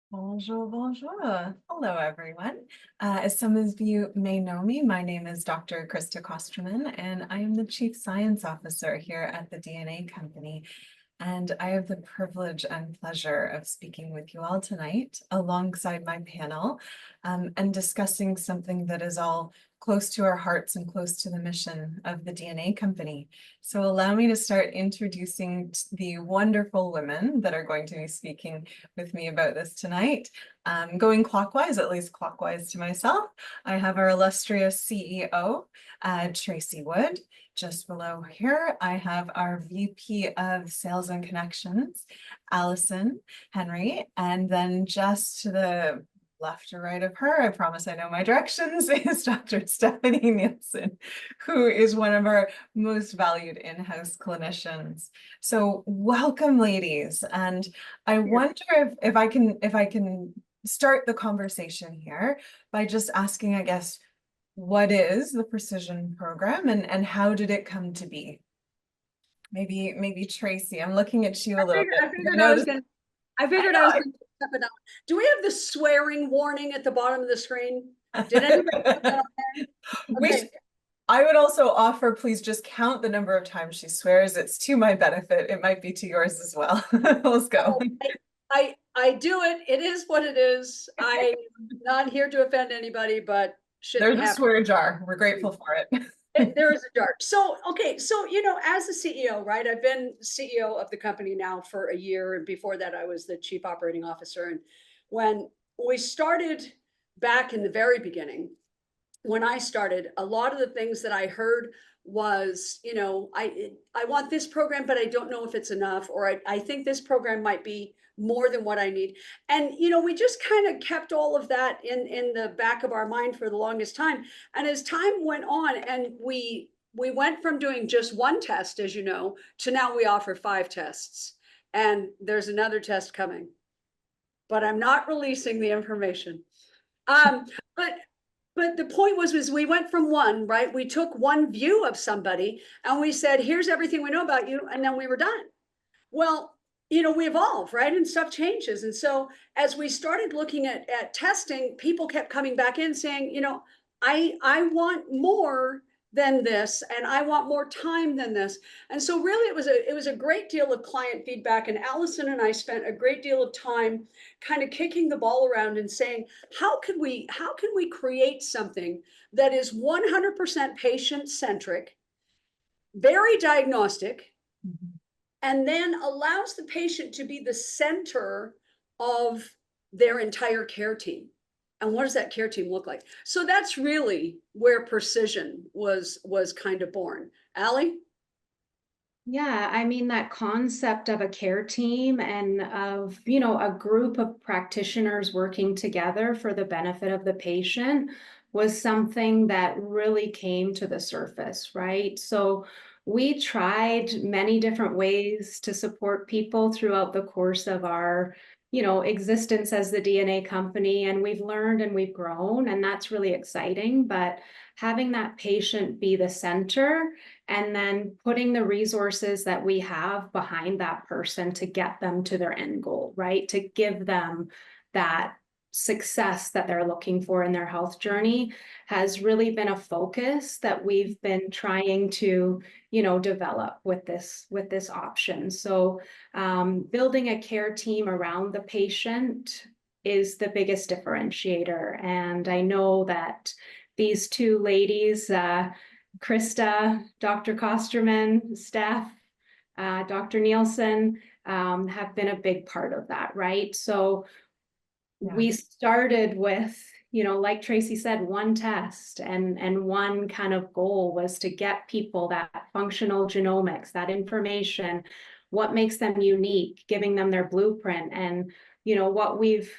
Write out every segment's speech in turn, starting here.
Bonjour, bonjour. Hello, everyone. As some of you may know me, my name is Dr. Krista Kosterman, and I am the Chief Science Officer here at the DNA Company. And I have the privilege and pleasure of speaking with you all tonight alongside my panel and discussing something that is all close to our hearts and close to the mission of the DNA Company. So allow me to start introducing the wonderful women that are going to be speaking with me about this tonight. Going clockwise, at least clockwise to myself, I have our illustrious CEO, Tracy Wood. Just below here, I have our VP of Sales and Connections, Allison Henry, and then just to the left or right of her, I promise I know my directions, is Dr. Stephanie Nielsen, who is one of our most valued in-house clinicians. So welcome, ladies. And I wonder if I can start the conversation here by just asking, I guess, what is the Precision Program and how did it come to be? Maybe Tracy, I'm looking at you a little bit. I figured I was gonna step it down. Do we have the swearing warning at the bottom of the screen? Did anybody put that on there? Okay. I would also offer, please just count the number of times she swears. It's to my benefit. It might be to yours as well. Let's go. I do it. It is what it is. I'm not here to offend anybody, but There's a swear jar. We're grateful for it. There is a dart. So, okay. So, as the CEO, right? I've been CEO of the company now for a year. And before that, I was the chief operating officer. And when we started back in the very beginning, when I started, a lot of the things that I heard was, I want this program, but I don't know if it's enough, or I think this program might be more than what I need. And we just kind of kept all of that in the back of our mind for the longest time. And as time went on, and we went from doing just one test, as you know, to now we offer 5 tests. And there's another test coming, but I'm not releasing the information. But the point was we went from one, right? We took one view of somebody and we said, here's everything we know about you. And then we were done. Well, we evolve, right? And stuff changes. And so as we started looking at testing, people kept coming back in saying, I want more than this, and I want more time than this. And so really it was a great deal of client feedback. And Allison and I spent a great deal of time kind of kicking the ball around and saying, how can we create something that is 100% patient centric, very diagnostic, and then allows the patient to be the center of their entire care team. And what does that care team look like? So that's really where Precision was kind of born. Allie? Yeah, I mean, that concept of a care team and of, a group of practitioners working together for the benefit of the patient was something that really came to the surface, right? So we tried many different ways to support people throughout the course of our existence as the DNA company, and we've learned and we've grown, and that's really exciting. But having that patient be the center and then putting the resources that we have behind that person to get them to their end goal, right? To give them that success that they're looking for in their health journey has really been a focus that we've been trying to develop with this option. So building a care team around the patient is the biggest differentiator. And I know that these two ladies, Krista, Dr. Kosterman, Steph, Dr. Nielsen, have been a big part of that, right? So we started with, like Tracy said, one test and one kind of goal was to get people that functional genomics, that information, what makes them unique, giving them their blueprint. And, what we've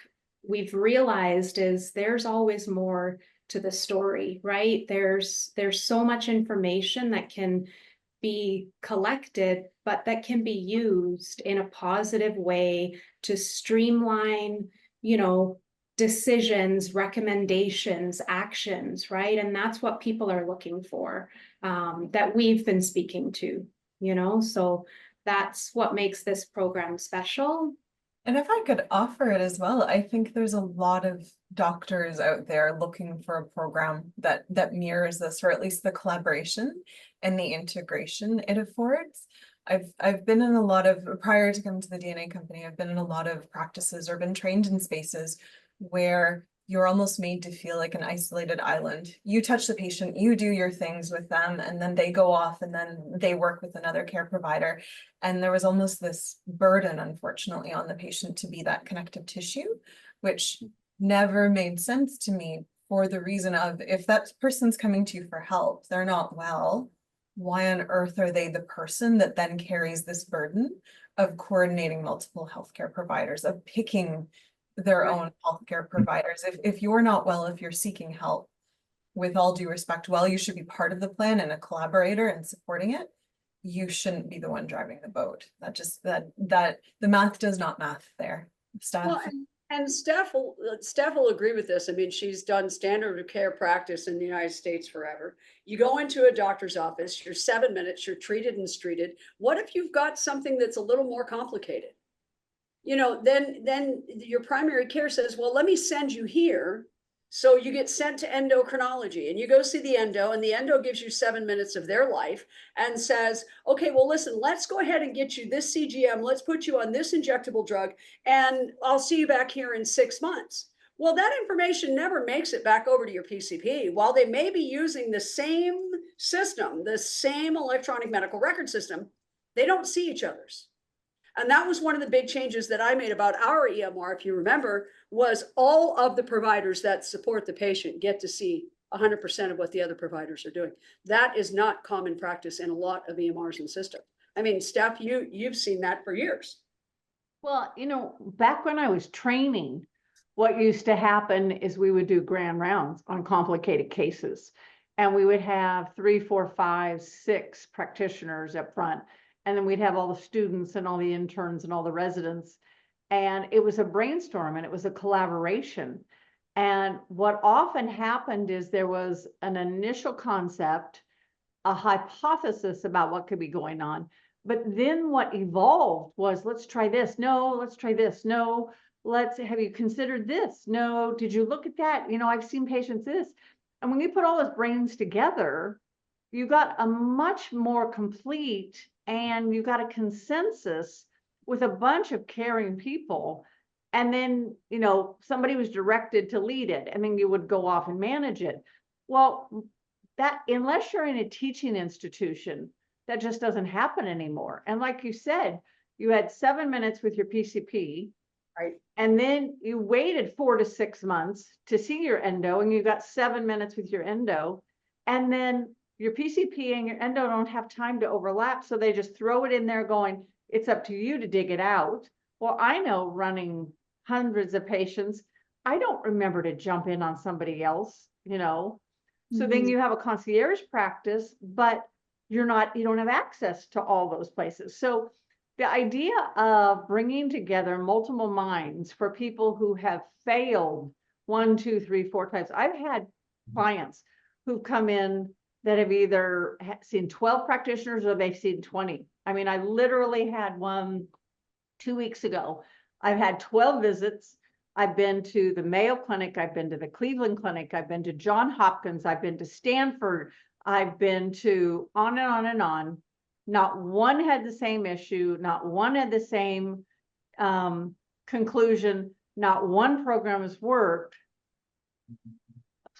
realized is there's always more to the story, right? There's so much information that can be collected, but that can be used in a positive way to streamline, decisions, recommendations, actions, right? And that's what people are looking for, that we've been speaking to, so that's what makes this program special. And if I could offer it as well, I think there's a lot of doctors out there looking for a program that mirrors this, or at least the collaboration and the integration it affords. I've been in a lot of, prior to coming to the DNA company, I've been in a lot of practices or been trained in spaces where you're almost made to feel like an isolated island. You touch the patient, you do your things with them, and then they go off and then they work with another care provider. And there was almost this burden, unfortunately, on the patient to be that connective tissue, which never made sense to me, for the reason of, if that person's coming to you for help, they're not well, why on earth are they the person that then carries this burden of coordinating multiple healthcare providers, of picking their own healthcare providers? If you're not well, if you're seeking help, with all due respect, while you should be part of the plan and a collaborator and supporting it, you shouldn't be the one driving the boat. That the math does not math there. Staff. Well, and Steph will agree with this. I mean, she's done standard of care practice in the United States forever. You go into a doctor's office, you're 7 minutes, you're treated and treated. What if you've got something that's a little more complicated? You know, then your primary care says, well, let me send you here. So you get sent to endocrinology and you go see the endo, and the endo gives you 7 minutes of their life and says, okay, well, listen, let's go ahead and get you this CGM. Let's put you on this injectable drug, and I'll see you back here in 6 months. Well, that information never makes it back over to your PCP. While they may be using the same system, the same electronic medical record system, they don't see each other's. And that was one of the big changes that I made about our EMR, if you remember, was all of the providers that support the patient get to see 100% of what the other providers are doing. That is not common practice in a lot of EMRs and systems. I mean, Steph, you've seen that for years. Well, back when I was training, what used to happen is we would do grand rounds on complicated cases. And we would have 3, 4, 5, 6 practitioners up front. And then we'd have all the students and all the interns and all the residents. And it was a brainstorm and it was a collaboration. And what often happened is there was an initial concept, a hypothesis about what could be going on. But then what evolved was, let's try this. No, let's try this. No, have you considered this? No, did you look at that? I've seen patients this. And when you put all those brains together, you got a much more complete, and you got a consensus with a bunch of caring people. And then, somebody was directed to lead it, and then you would go off and manage it. Well, that, unless you're in a teaching institution, that just doesn't happen anymore. And like you said, you had 7 minutes with your PCP, right? And then you waited 4 to 6 months to see your endo, and you got 7 minutes with your endo. And then your PCP and your endo don't have time to overlap, so they just throw it in there going, it's up to you to dig it out. Well, I know, running hundreds of patients, I don't remember to jump in on somebody else, So then you have a concierge practice, but you don't have access to all those places. So the idea of bringing together multiple minds for people who have failed 1, 2, 3, 4 times. I've had clients who've come in that have either seen 12 practitioners or they've seen 20. I mean, I literally had one 2 weeks ago. I've had 12 visits. I've been to the Mayo Clinic. I've been to the Cleveland Clinic. I've been to Johns Hopkins. I've been to Stanford. I've been to on and on and on. Not one had the same issue. Not one had the same conclusion. Not one program has worked.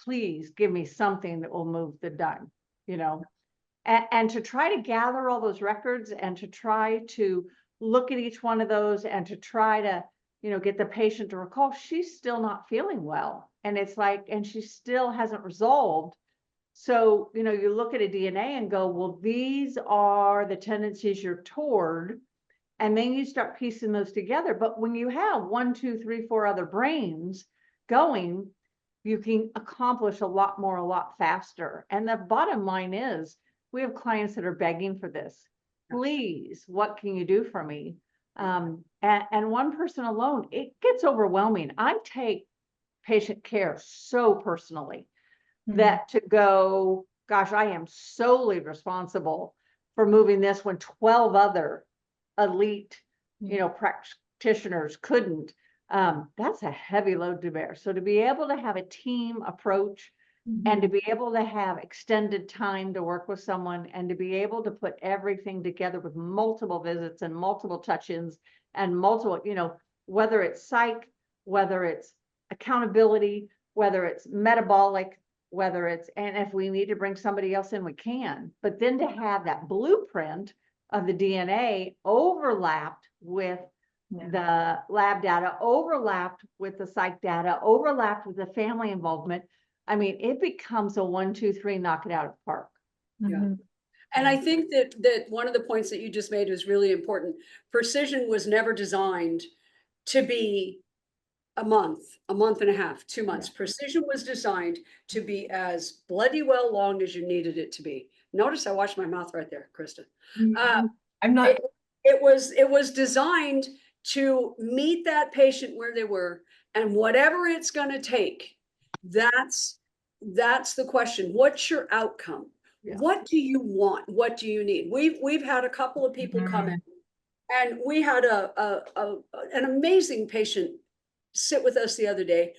Please give me something that will move the dime, and to try to gather all those records and to try to look at each one of those and to try to, get the patient to recall she's still not feeling well. And it's like, and she still hasn't resolved. So, you look at a DNA and go, well, these are the tendencies you're toward. And then you start piecing those together. But when you have 1, 2, 3, 4 other brains going, you can accomplish a lot more, a lot faster. And the bottom line is, we have clients that are begging for this. Please, what can you do for me? And one person alone, it gets overwhelming. I take patient care so personally that to go, gosh, I am solely responsible for moving this when 12 other elite, practitioners couldn't, that's a heavy load to bear. So to be able to have a team approach and to be able to have extended time to work with someone and to be able to put everything together with multiple visits and multiple touch-ins and multiple, whether it's psych, whether it's accountability, whether it's metabolic, whether it's, and if we need to bring somebody else in, we can. But then to have that blueprint of the DNA overlapped with the lab data, overlapped with the psych data, overlapped with the family involvement. I mean, it becomes a 1, 2, 3, knock it out of the park. Yeah. And I think that one of the points that you just made was really important. Precision was never designed to be a month and a half, 2 months. Precision was designed to be as bloody well long as you needed it to be. Notice I washed my mouth right there, Krista. I'm not. It was designed to meet that patient where they were, and whatever it's going to take, that's the question. What's your outcome? Yeah. What do you want? What do you need? We've had a couple of people come in, and we had an amazing patient sit with us the other day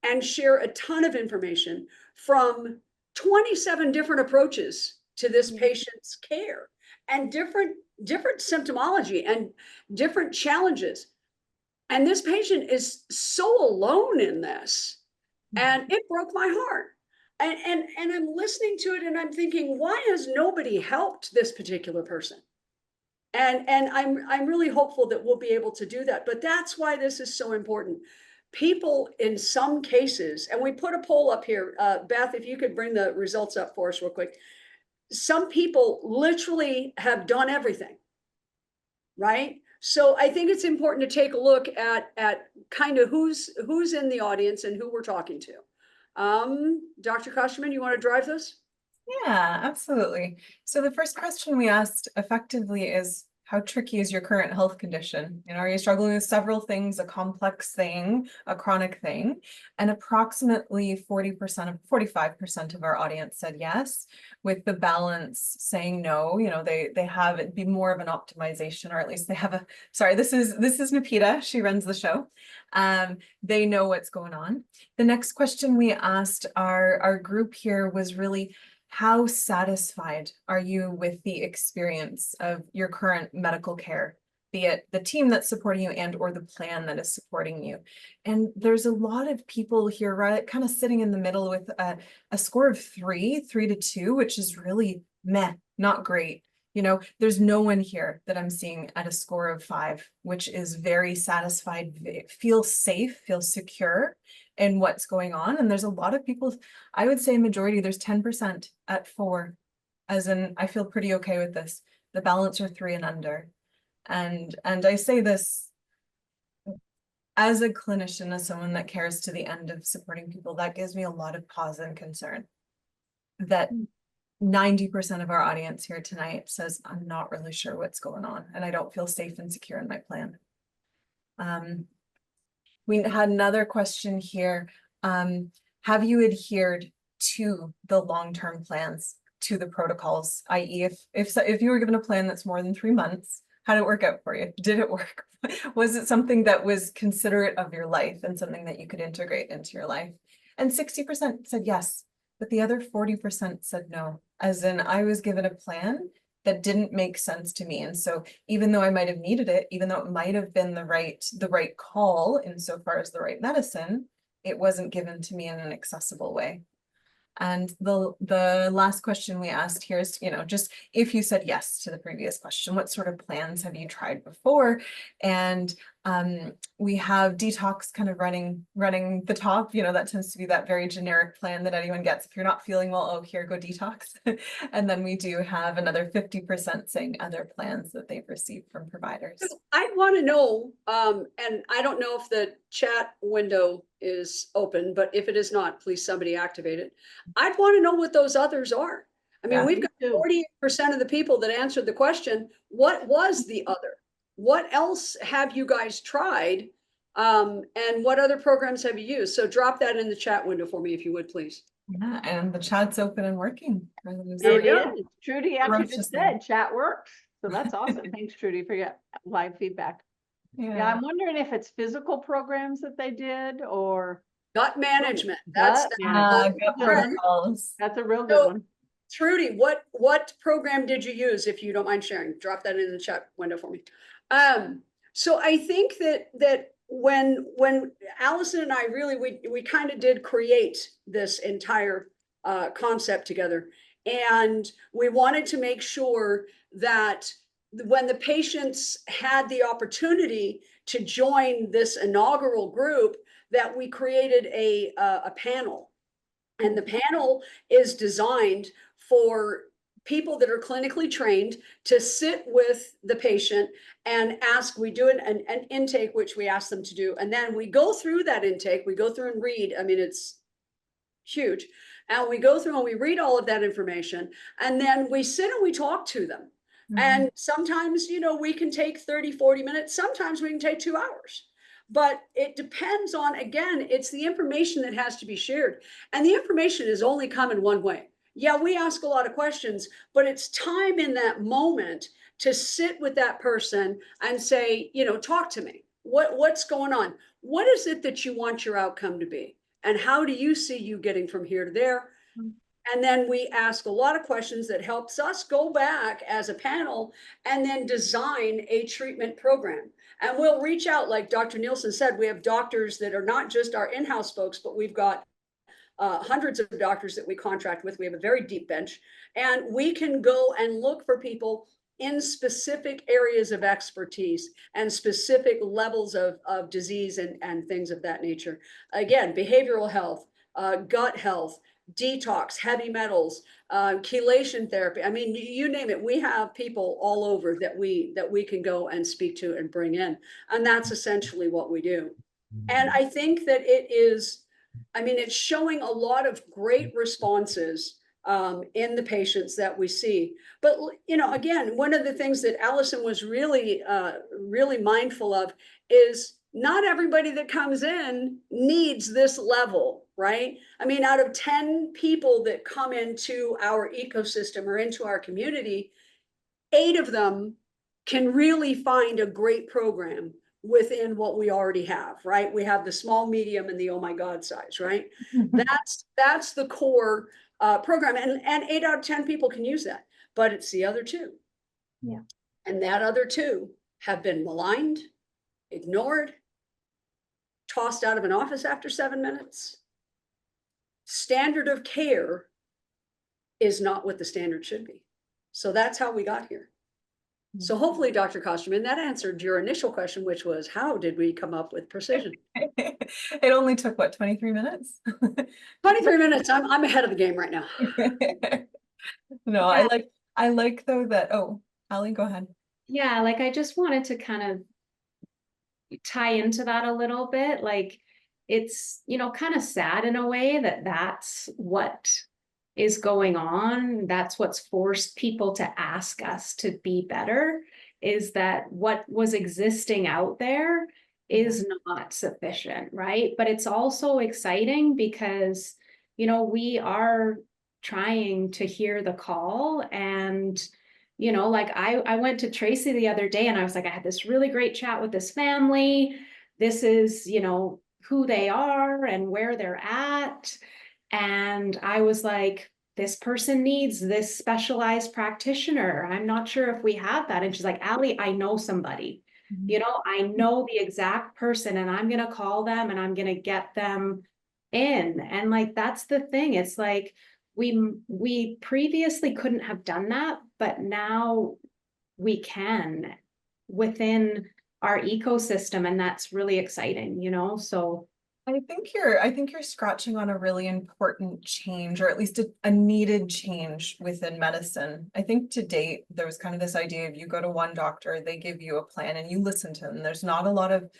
and share a ton of information from 27 different approaches to this patient's care, and different symptomology and different challenges. And this patient is so alone in this, and it broke my heart. And I'm listening to it and I'm thinking, why has nobody helped this particular person? And I'm really hopeful that we'll be able to do that. But that's why this is so important. People in some cases, and we put a poll up here, Beth, if you could bring the results up for us real quick. Some people literally have done everything, right? So I think it's important to take a look at kind of who's in the audience and who we're talking to. Dr. Kosterman, you want to drive this? Yeah, absolutely. So the first question we asked effectively is, how tricky is your current health condition? Are you struggling with several things, a complex thing, a chronic thing? And approximately 45% of our audience said yes, with the balance saying no. They have it be more of an optimization, or at least they have a, sorry, this is Napita, she runs the show. They know what's going on. The next question we asked our group here was really, how satisfied are you with the experience of your current medical care, be it the team that's supporting you and or the plan that is supporting you? And there's a lot of people here, right, kind of sitting in the middle with a score of 3 to 2, which is really meh, not great. There's no one here that I'm seeing at a score of 5, which is very satisfied, feels safe, feels secure in what's going on. And there's a lot of people, I would say majority, there's 10% at 4, as in, I feel pretty okay with this. The balance are 3 and under. And I say this as a clinician, as someone that cares to the end of supporting people, that gives me a lot of pause and concern that 90% of our audience here tonight says, I'm not really sure what's going on, and I don't feel safe and secure in my plan. We had another question here. Have you adhered to the long-term plans, to the protocols, i.e. if you were given a plan that's more than 3 months, how did it work out for you? Did it work? Was it something that was considerate of your life and something that you could integrate into your life? And 60% said yes, but the other 40% said no, as in, I was given a plan that didn't make sense to me. And so even though I might have needed it, even though it might have been the right call insofar as the right medicine, it wasn't given to me in an accessible way. And the last question we asked here is, just if you said yes to the previous question, what sort of plans have you tried before? And we have detox kind of running the top. That tends to be that very generic plan that anyone gets. If you're not feeling well, oh, here, go detox. And then we do have another 50% saying other plans that they've received from providers. So I want to know, and I don't know if the chat window is open, but if it is not, please somebody activate it. I'd want to know what those others are. I mean, we've got 48% of the people that answered the question. What was the other? What else have you guys tried? And what other programs have you used? So drop that in the chat window for me, if you would, please. Yeah, and the chat's open and working. It is. Trudy actually just said chat works. So that's awesome. Thanks, Trudy, for your live feedback. Yeah, I'm wondering if it's physical programs that they did or Gut management, gut management. gut Good one. protocols. That's a real good So- one. Trudy, what program did you use, if you don't mind sharing? Drop that in the chat window for me. So I think that when Allison and I really, we kind of did create this entire concept together. And we wanted to make sure that when the patients had the opportunity to join this inaugural group, that we created a panel. And the panel is designed for people that are clinically trained to sit with the patient and ask. We do an intake, which we ask them to do. And then we go through that intake. We go through and read. I mean, it's huge. And we go through and we read all of that information. And then we sit and we talk to them. And sometimes, we can take 30, 40 minutes. Sometimes we can take 2 hours. But it depends on, again, it's the information that has to be shared. And the information is only coming one way. Yeah, we ask a lot of questions, but it's time in that moment to sit with that person and say, talk to me. What's going on? What is it that you want your outcome to be? And how do you see you getting from here to there? And then we ask a lot of questions that helps us go back as a panel and then design a treatment program. And we'll reach out, like Dr. Nielsen said, we have doctors that are not just our in-house folks, but we've got hundreds of doctors that we contract with. We have a very deep bench, and we can go and look for people in specific areas of expertise and specific levels of disease and things of that nature. Again, behavioral health, gut health, detox, heavy metals, chelation therapy. I mean, you name it. We have people all over that we can go and speak to and bring in. And that's essentially what we do. And I think that it's showing a lot of great responses in the patients that we see. But, again, one of the things that Allison was really mindful of is not everybody that comes in needs this level, right? I mean, out of 10 people that come into our ecosystem or into our community, 8 of them can really find a great program within what we already have, right? We have the small, medium, and the oh my God size, right? That's the core program. And 8 out of 10 people can use that, but it's the other 2. Yeah. And that other 2 have been maligned, ignored, tossed out of an office after 7 minutes. Standard of care is not what the standard should be. So that's how we got here. So hopefully, Dr. Kosterman, that answered your initial question, which was, how did we come up with precision? It only took, what, 23 minutes? 23 minutes. I'm ahead of the game right now. No, Yeah. I like though that, oh, Allie, go ahead. Yeah, like I just wanted to kind of tie into that a little bit. Like it's, kind of sad in a way that that's what is going on. That's what's forced people to ask us to be better, is that what was existing out there is not sufficient, right? But it's also exciting because, we are trying to hear the call. And like I went to Tracy the other day and I was like, I had this really great chat with this family. This is, who they are and where they're at. And I was like, this person needs this specialized practitioner. I'm not sure if we have that. And she's like, Allie, I know somebody. I know the exact person, and I'm going to call them and I'm going to get them in. And like, that's the thing. It's like, we previously couldn't have done that, but now we can within our ecosystem, and that's really exciting, so. I think you're scratching on a really important change, or at least a needed change within medicine. I think to date, there was kind of this idea of you go to one doctor, they give you a plan and you listen to them. There's not a lot of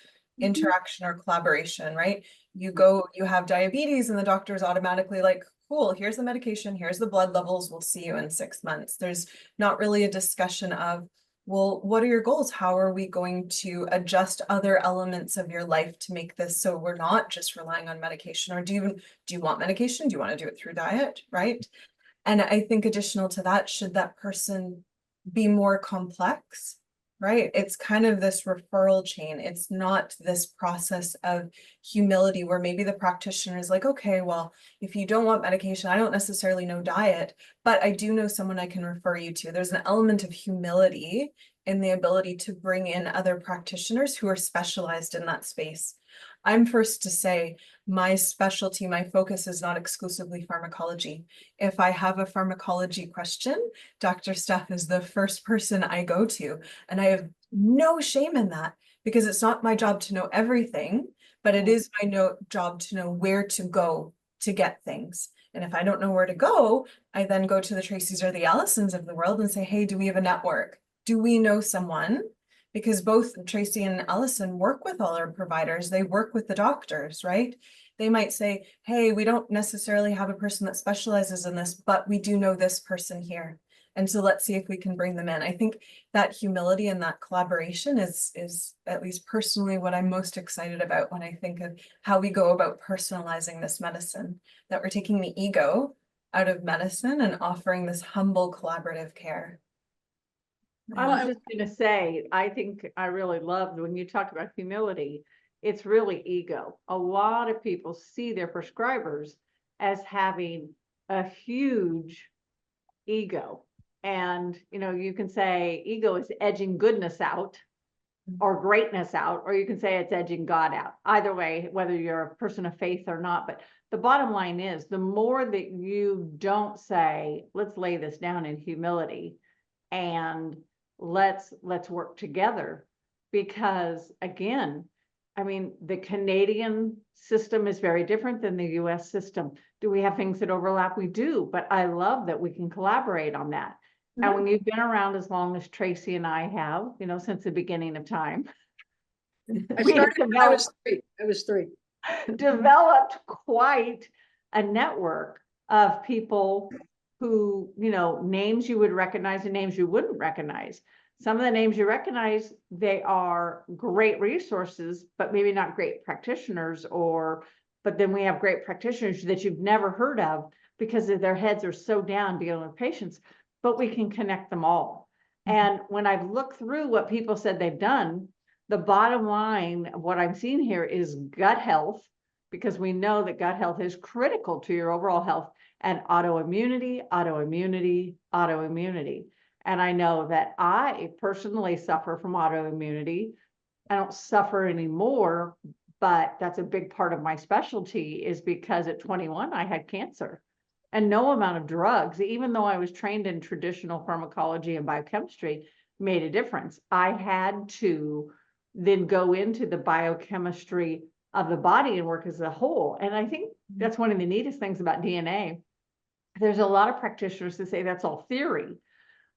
interaction or collaboration, right? You go, you have diabetes and the doctor is automatically like, cool, here's the medication, here's the blood levels, we'll see you in 6 months. There's not really a discussion of, well, what are your goals? How are we going to adjust other elements of your life to make this so we're not just relying on medication? Or do you want medication? Do you want to do it through diet? Right. And I think additional to that, should that person be more complex? Right. It's kind of this referral chain. It's not this process of humility where maybe the practitioner is like, okay, well, if you don't want medication, I don't necessarily know diet, but I do know someone I can refer you to. There's an element of humility in the ability to bring in other practitioners who are specialized in that space. I'm first to say my specialty, my focus is not exclusively pharmacology. If I have a pharmacology question, Dr. Steph is the first person I go to. And I have no shame in that because it's not my job to know everything, but it is my job to know where to go to get things. And if I don't know where to go, I then go to the Tracys or the Allisons of the world and say, hey, do we have a network? Do we know someone? Because both Tracy and Allison work with all our providers. They work with the doctors, right? They might say, hey, we don't necessarily have a person that specializes in this, but we do know this person here. And so let's see if we can bring them in. I think that humility and that collaboration is at least personally what I'm most excited about when I think of how we go about personalizing this medicine, that we're taking the ego out of medicine and offering this humble collaborative care. I was just gonna say, I think I really loved when you talked about humility, it's really ego. A lot of people see their prescribers as having a huge ego. And, you can say ego is edging goodness out or greatness out, or you can say it's edging God out. Either way, whether you're a person of faith or not. But the bottom line is the more that you don't say, let's lay this down in humility and let's work together, because again, I mean, the Canadian system is very different than the US system. Do we have things that overlap? We do, but I love that we can collaborate on that. And when you've been around as long as Tracy and I have, since the beginning of time, I we have started when I was three. I was three. developed quite a network of people who, names you would recognize and names you wouldn't recognize. Some of the names you recognize, they are great resources, but maybe not great practitioners, but then we have great practitioners that you've never heard of because their heads are so down dealing with patients, but we can connect them all. And when I've looked through what people said they've done, the bottom line of what I'm seeing here is gut health, because we know that gut health is critical to your overall health, and autoimmunity, autoimmunity, autoimmunity. And I know that I personally suffer from autoimmunity. I don't suffer anymore, but that's a big part of my specialty, is because at 21, I had cancer. And no amount of drugs, even though I was trained in traditional pharmacology and biochemistry, made a difference. I had to then go into the biochemistry of the body and work as a whole. And I think that's one of the neatest things about DNA. There's a lot of practitioners that say that's all theory.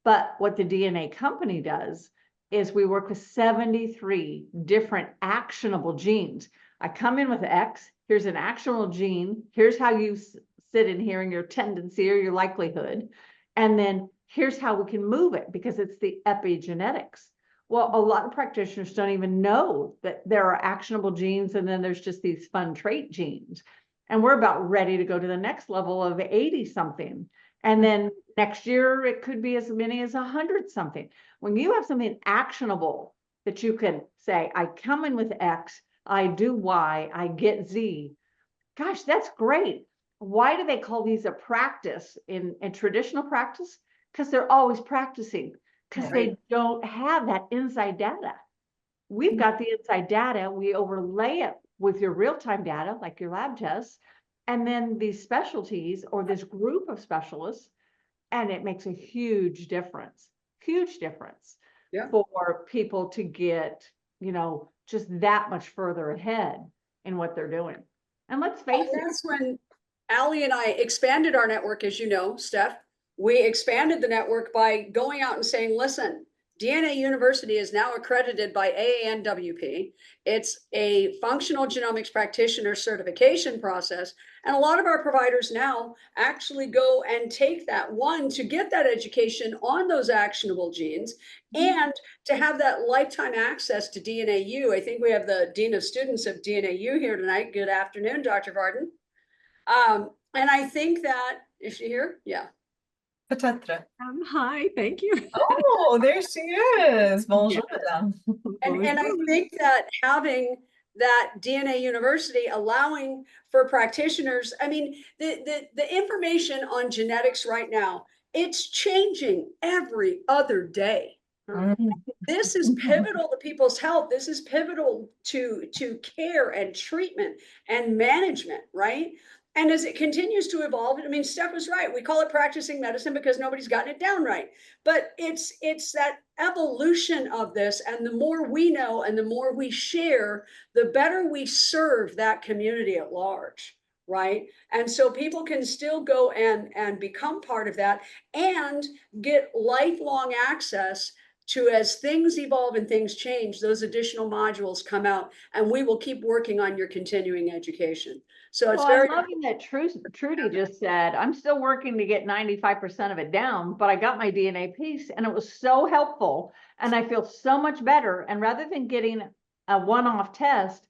But what the DNA company does is we work with 73 different actionable genes. I come in with X, here's an actionable gene, here's how you sit in here and your tendency or your likelihood, and then here's how we can move it, because it's the epigenetics. Well, a lot of practitioners don't even know that there are actionable genes, and then there's just these fun trait genes. And we're about ready to go to the next level of 80 something. And then next year, it could be as many as 100 something. When you have something actionable that you can say, I come in with X, I do Y, I get Z. Gosh, that's great. Why do they call these a practice in traditional practice? Because they're always practicing, because they don't have that inside data. We've got the inside data. We overlay it with your real-time data, like your lab tests, and then these specialties or this group of specialists, and it makes a huge difference for people to get, just that much further ahead in what they're doing. And let's face it. That's when Allie and I expanded our network, as you know, Steph. We expanded the network by going out and saying, listen, DNA University is now accredited by AANWP. It's a functional genomics practitioner certification process. And a lot of our providers now actually go and take that one to get that education on those actionable genes and to have that lifetime access to DNAU. I think we have the Dean of Students of DNAU here tonight. Good afternoon, Dr. Varden. And I think that, is she here? Yeah. Peut-être. Hi, thank you. Oh, there she is. Bonjour, madame. And I think that having that DNA University allowing for practitioners, I mean, the information on genetics right now, it's changing every other day. This is pivotal to people's health. This is pivotal to care and treatment and management, right? And as it continues to evolve, I mean, Steph was right. We call it practicing medicine because nobody's gotten it down right. But it's that evolution of this, and the more we know and the more we share, the better we serve that community at large, right? And so people can still go and become part of that and get lifelong access to, as things evolve and things change, those additional modules come out, and we will keep working on your continuing education. So it's Well, very I'm loving that Trudy just said, I'm still working to get 95% of it down, but I got my DNA piece and it was so helpful and I feel so much better. And rather than getting a one-off test,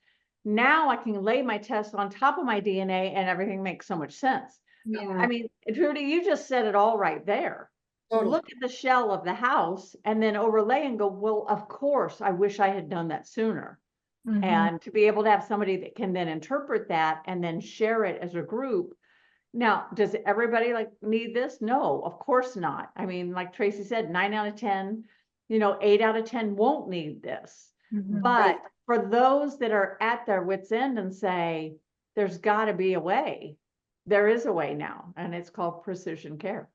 now I can lay my test on top of my DNA and everything makes so much sense. Yeah. I mean, Trudy, you just said it all right there. Totally. Look at the shell of the house and then overlay and go, well, of course, I wish I had done that sooner. Mhm. And to be able to have somebody that can then interpret that and then share it as a group. Now, does everybody like need this? No, of course not. I mean, like Tracy said, 9 out of 10, 8 out of 10 won't need this. Mhm. But for those that are at their wits' end and say, there's got to be a way, there is a way now, and it's called precision care.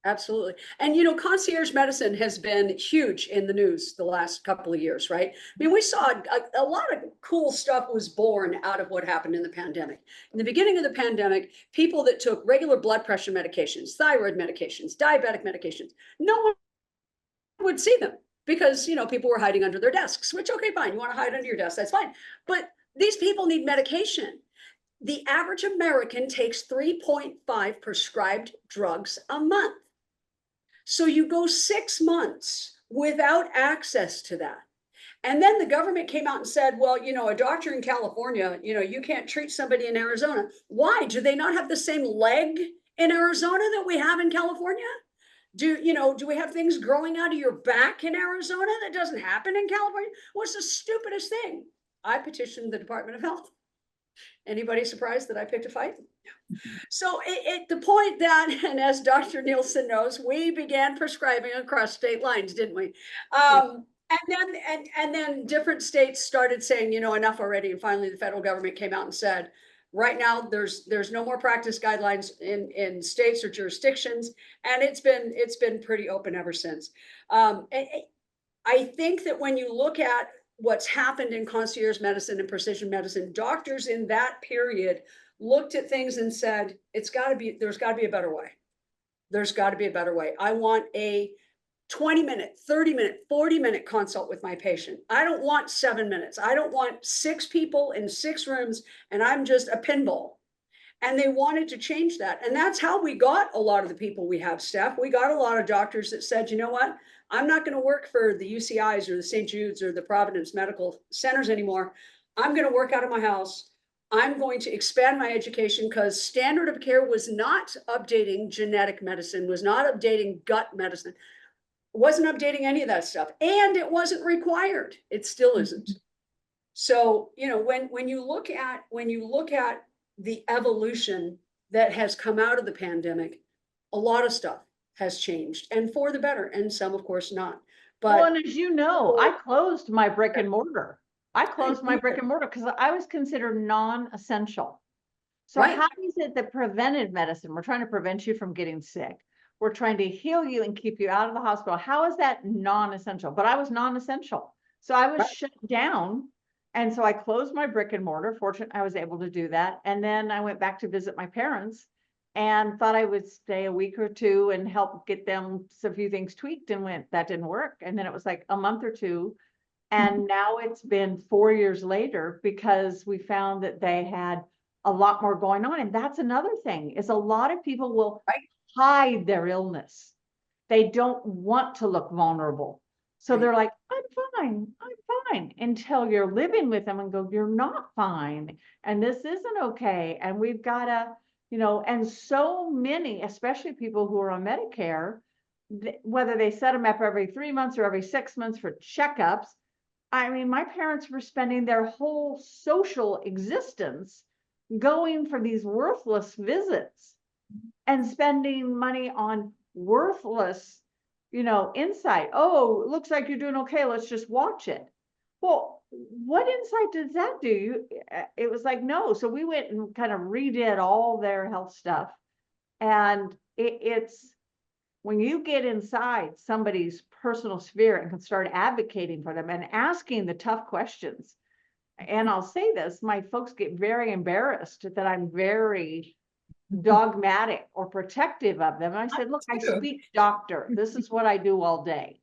Absolutely. And concierge medicine has been huge in the news the last couple of years, right? I mean, we saw a lot of cool stuff was born out of what happened in the pandemic. In the beginning of the pandemic, people that took regular blood pressure medications, thyroid medications, diabetic medications, no one would see them because, people were hiding under their desks, which, okay, fine. You want to hide under your desk, that's fine. But these people need medication. The average American takes 3.5 prescribed drugs a month. So you go 6 months without access to that. And then the government came out and said, well, a doctor in California, you can't treat somebody in Arizona. Why? Do they not have the same leg in Arizona that we have in California? Do we have things growing out of your back in Arizona that doesn't happen in California? What's the stupidest thing? I petitioned the Department of Health. Anybody surprised that I picked a fight? So the point that, and as Dr. Nielsen knows, we began prescribing across state lines, didn't we? And then different states started saying, enough already. And finally, the federal government came out and said, right now, there's no more practice guidelines in states or jurisdictions, and it's been pretty open ever since. I think that when you look at what's happened in concierge medicine and precision medicine, doctors in that period looked at things and said, there's got to be a better way. There's got to be a better way. I want a 20-minute, 30-minute, 40-minute consult with my patient. I don't want 7 minutes. I don't want 6 people in 6 rooms and I'm just a pinball. And they wanted to change that. And that's how we got a lot of the people we have, Steph. We got a lot of doctors that said, you know what? I'm not going to work for the UCIs or the St. Jude's or the Providence Medical Centers anymore. I'm going to work out of my house. I'm going to expand my education because standard of care was not updating genetic medicine, was not updating gut medicine, wasn't updating any of that stuff. And it wasn't required. It still isn't. So, when you look at the evolution that has come out of the pandemic, a lot of stuff has changed, and for the better, and some, of course, not. But Well, and as you know, I closed my brick and mortar. I closed my brick and mortar because I was considered non-essential. So Right. how is it that preventive medicine, we're trying to prevent you from getting sick. We're trying to heal you and keep you out of the hospital. How is that non-essential? But I was non-essential. So I was Right. shut down. And so I closed my brick and mortar. Fortunately, I was able to do that. And then I went back to visit my parents and thought I would stay a week or two and help get them a few things tweaked, and that didn't work. And then it was like a month or two. And now it's been 4 years later because we found that they had a lot more going on. And that's another thing, is a lot of people will hide their illness. They don't want to look vulnerable. So they're like, I'm fine, until you're living with them and go, you're not fine. And this isn't okay. And we've got to, you know, and so many, especially people who are on Medicare, whether they set them up every 3 months or every 6 months for checkups. I mean, my parents were spending their whole social existence going for these worthless visits and spending money on worthless, you know, insight. Oh, it looks like you're doing okay. Let's just watch it. Well, what insight does that do? It was like, no. So we went and kind of redid all their health stuff. And it's when you get inside somebody's personal sphere and can start advocating for them and asking the tough questions. And I'll say this, my folks get very embarrassed that I'm very dogmatic or protective of them. And I said, look, I speak doctor. This is what I do all day.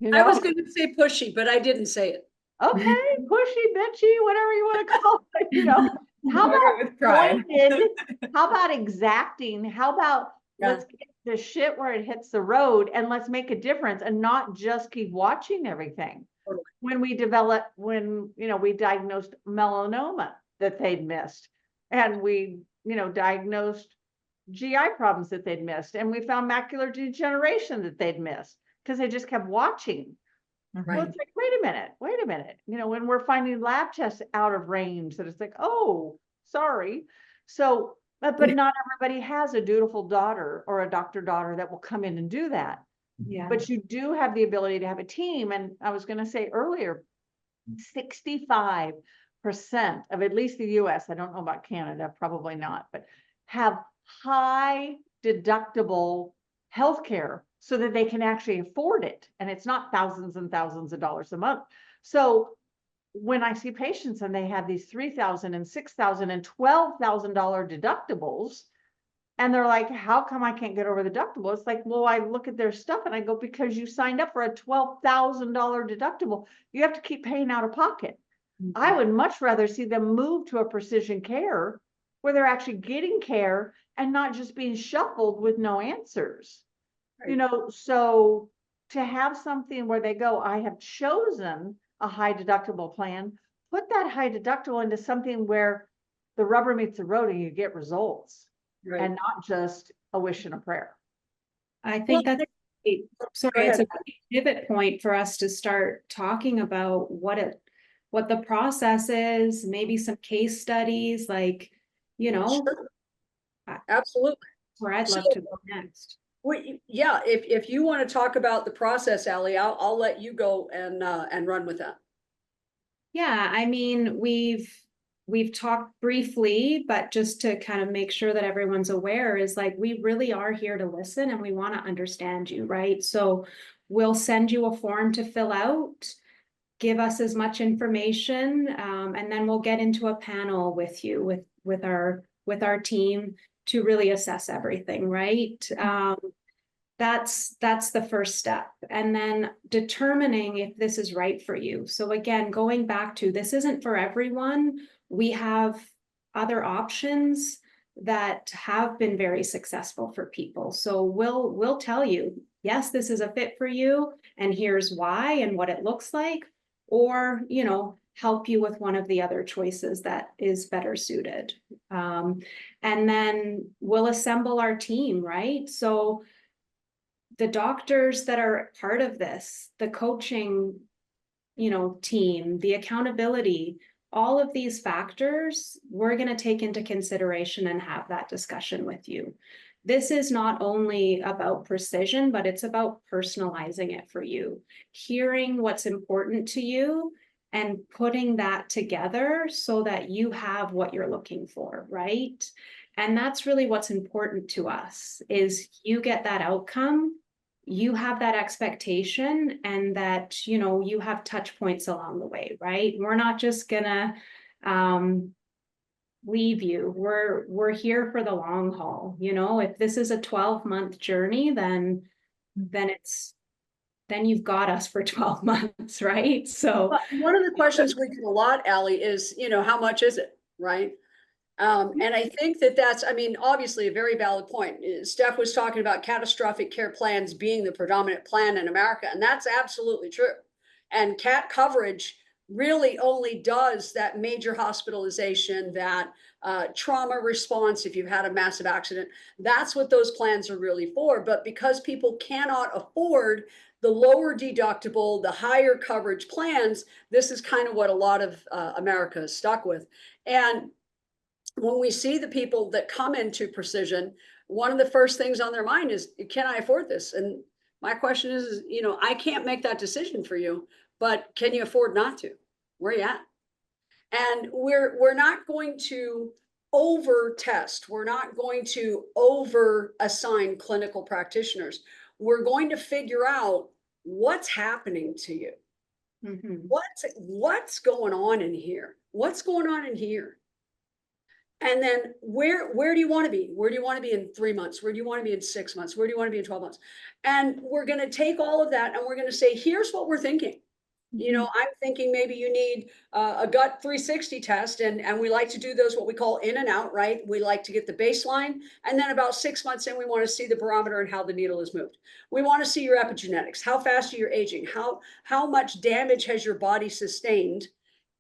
You know? I was going to say pushy, but I didn't say it. Okay, pushy, bitchy, whatever you want to call it, you know. How With pride. pointed? How about exacting? How about let's get the shit where it hits the road and let's make a difference and not just keep watching everything. Totally. When you know, we diagnosed melanoma that they'd missed, and we, you know, diagnosed GI problems that they'd missed, and we found macular degeneration that they'd missed because they just kept watching. Well, it's like, wait a minute. You know, when we're finding lab tests out of range, that it's like, oh, sorry. So, but not everybody has a dutiful daughter or a doctor daughter that will come in and do that. Yeah. But you do have the ability to have a team. And I was going to say earlier, 65% of at least the US, I don't know about Canada, probably not, but have high deductible healthcare so that they can actually afford it. And it's not thousands and thousands of dollars a month. So when I see patients and they have these $3,000 and $6,000 and $12,000 deductibles, and they're like, how come I can't get over the deductible? It's like, well, I look at their stuff and I go, because you signed up for a $12,000 deductible, you have to keep paying out of pocket. I would much rather see them move to a precision care where they're actually getting care and not just being shuffled with no answers. You know, so to have something where they go, I have chosen a high deductible plan, put that high deductible into something where the rubber meets the road and you get results, and not just a wish and a prayer. I think that's it's a pivot point for us to start talking about what the process is, maybe some case studies, like, you know. Sure. Absolutely. Where I'd love to go next. Well, yeah, if you want to talk about the process, Allie, I'll let you go and run with that. Yeah, I mean, we've talked briefly, but just to kind of make sure that everyone's aware is like, we really are here to listen and we want to understand you, right? So we'll send you a form to fill out, give us as much information, and then we'll get into a panel with you, with our team to really assess everything, right? That's the first step. And then determining if this is right for you. So again, going back to, this isn't for everyone. We have other options that have been very successful for people. So we'll tell you, yes, this is a fit for you, and here's why and what it looks like, or, you know, help you with one of the other choices that is better suited. And then we'll assemble our team, right? So the doctors that are part of this, the coaching, you know, team, the accountability, all of these factors, we're going to take into consideration and have that discussion with you. This is not only about precision, but it's about personalizing it for you, hearing what's important to you and putting that together so that you have what you're looking for, right? And that's really what's important to us, is you get that outcome, you have that expectation, and that, you know, you have touch points along the way, right? We're not just gonna leave you. We're here for the long haul. You know, if this is a 12-month journey, then you've got us for 12 months, right? So But one of the questions we get a lot, Allie, is, you know, how much is it, right? And I think that's, I mean, obviously a very valid point. Steph was talking about catastrophic care plans being the predominant plan in America, and that's absolutely true. And CAT coverage really only does that major hospitalization, that trauma response if you've had a massive accident. That's what those plans are really for. But because people cannot afford the lower deductible, the higher coverage plans, this is kind of what a lot of America is stuck with. And when we see the people that come into Precision, one of the first things on their mind is, can I afford this? And my question is, you know, I can't make that decision for you, but can you afford not to? Where you at? And we're not going to over test. We're not going to over assign clinical practitioners. We're going to figure out what's happening to you. Mhm. What's going on in here? What's going on in here? And then where do you want to be? Where do you want to be in 3 months? Where do you want to be in 6 months? Where do you want to be in 12 months? And we're going to take all of that and we're going to say, here's what we're thinking. You know, I'm thinking maybe you need a gut 360 test, and we like to do those what we call in and out, right? We like to get the baseline, and then about 6 months in, we want to see the barometer and how the needle is moved. We want to see your epigenetics, how fast are you aging, how much damage has your body sustained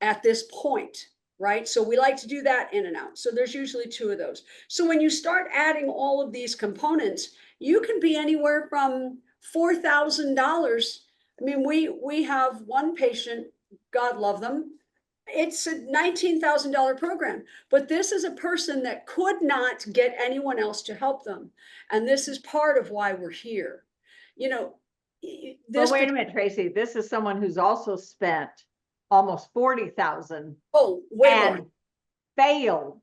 at this point, right? So we like to do that in and out. So there's usually 2 of those. So when you start adding all of these components, you can be anywhere from $4,000. I mean, we have one patient, God love them. It's a $19,000 program, but this is a person that could not get anyone else to help them. And this is part of why we're here. You know, Well, this, wait a minute, Tracy, this is someone who's also spent almost 40,000 oh, way and more, failed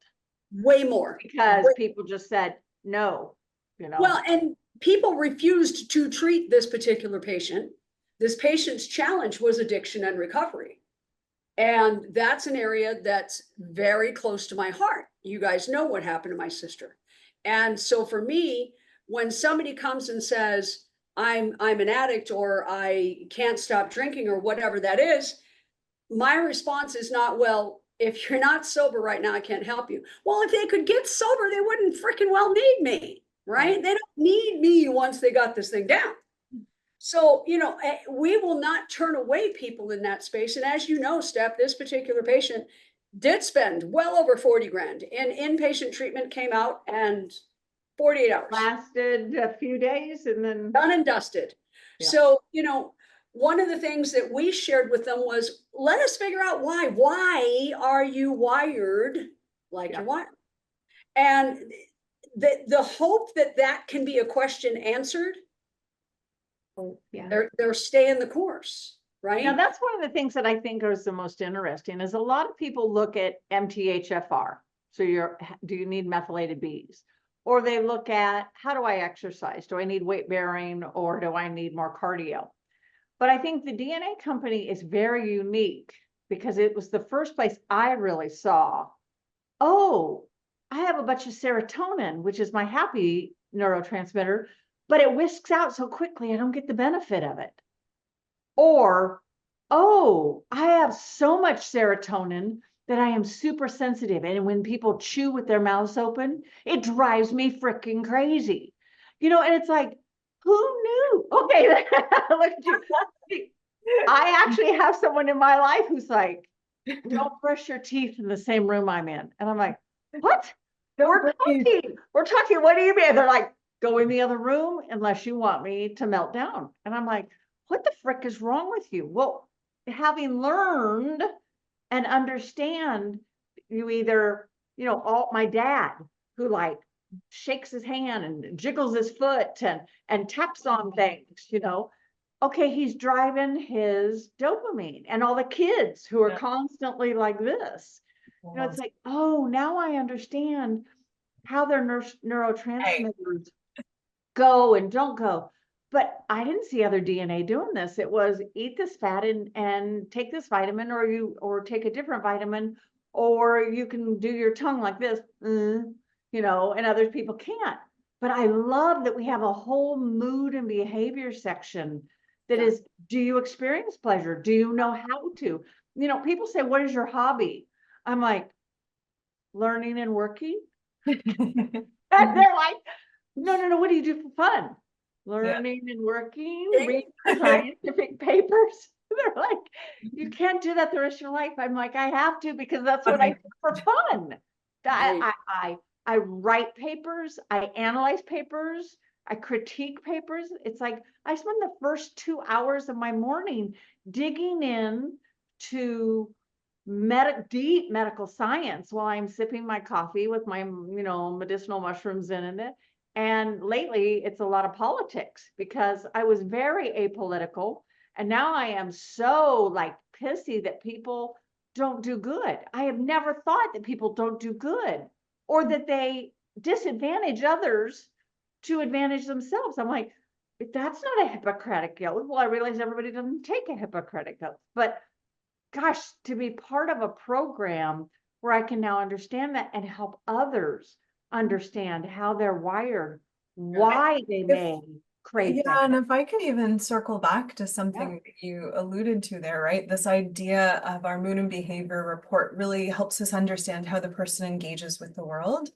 way more. because Way- people just said, no, you know. Well, and people refused to treat this particular patient. This patient's challenge was addiction and recovery. And that's an area that's very close to my heart. You guys know what happened to my sister. And so for me, when somebody comes and says, I'm an addict, or I can't stop drinking, or whatever that is, my response is not, well, if you're not sober right now, I can't help you. Well, if they could get sober, they wouldn't freaking well need me, right? They don't need me once they got this thing down. So, you know, we will not turn away people in that space. And as you know, Steph, this particular patient did spend well over 40 grand in inpatient treatment, came out, and 48 hours. Lasted a few days and then. Done and dusted. Yeah. So, you know, one of the things that we shared with them was, let us figure out why. Why are you wired like Yeah. you're wired? And the hope that that can be a question answered, Yeah. they're staying the course, right? Now, that's one of the things that I think is the most interesting is a lot of people look at MTHFR. So do you need methylated Bs? Or they look at, how do I exercise? Do I need weight bearing or do I need more cardio? But I think the DNA company is very unique because it was the first place I really saw, oh, I have a bunch of serotonin, which is my happy neurotransmitter, but it whisks out so quickly, I don't get the benefit of it. Or, oh, I have so much serotonin that I am super sensitive. And when people chew with their mouths open, it drives me freaking crazy. You know, and it's like, who knew? Okay, look at you. I actually have someone in my life who's like, don't brush your teeth in the same room I'm in. And I'm like, what? We're talking, what do you mean? They're like, go in the other room unless you want me to melt down. And I'm like, what the frick is wrong with you? Well, having learned and understand, you either, you know, all my dad who like shakes his hand and jiggles his foot and taps on things, you know, okay, he's driving his dopamine, and all the kids who are constantly like this, you know, it's like, oh, now I understand how their neurotransmitters go and don't go. But I didn't see other DNA doing this. It was eat this fat and take this vitamin, or take a different vitamin, or you can do your tongue like this, you know, and other people can't. But I love that we have a whole mood and behavior section that is, do you experience pleasure? Do you know how to? You know, people say, what is your hobby? I'm like, learning and working. And they're like, no, what do you do for fun? Learning and working, reading scientific papers. They're like, you can't do that the rest of your life. I'm like, I have to, because that's what I do for fun. I write papers, I analyze papers, I critique papers. It's like, I spend the first 2 hours of my morning digging in to deep medical science while I'm sipping my coffee with my, medicinal mushrooms in it. And lately it's a lot of politics, because I was very apolitical. And now I am so like pissy that people don't do good. I have never thought that people don't do good, or that they disadvantage others to advantage themselves. I'm like, that's not a Hippocratic oath. Well, I realize everybody doesn't take a Hippocratic oath, but gosh, to be part of a program where I can now understand that and help others understand how they're wired, why they may crave Yeah, that. and if I could even circle back to something that you alluded to there, right? This idea of our mood and behavior report really helps us understand how the person engages with the world.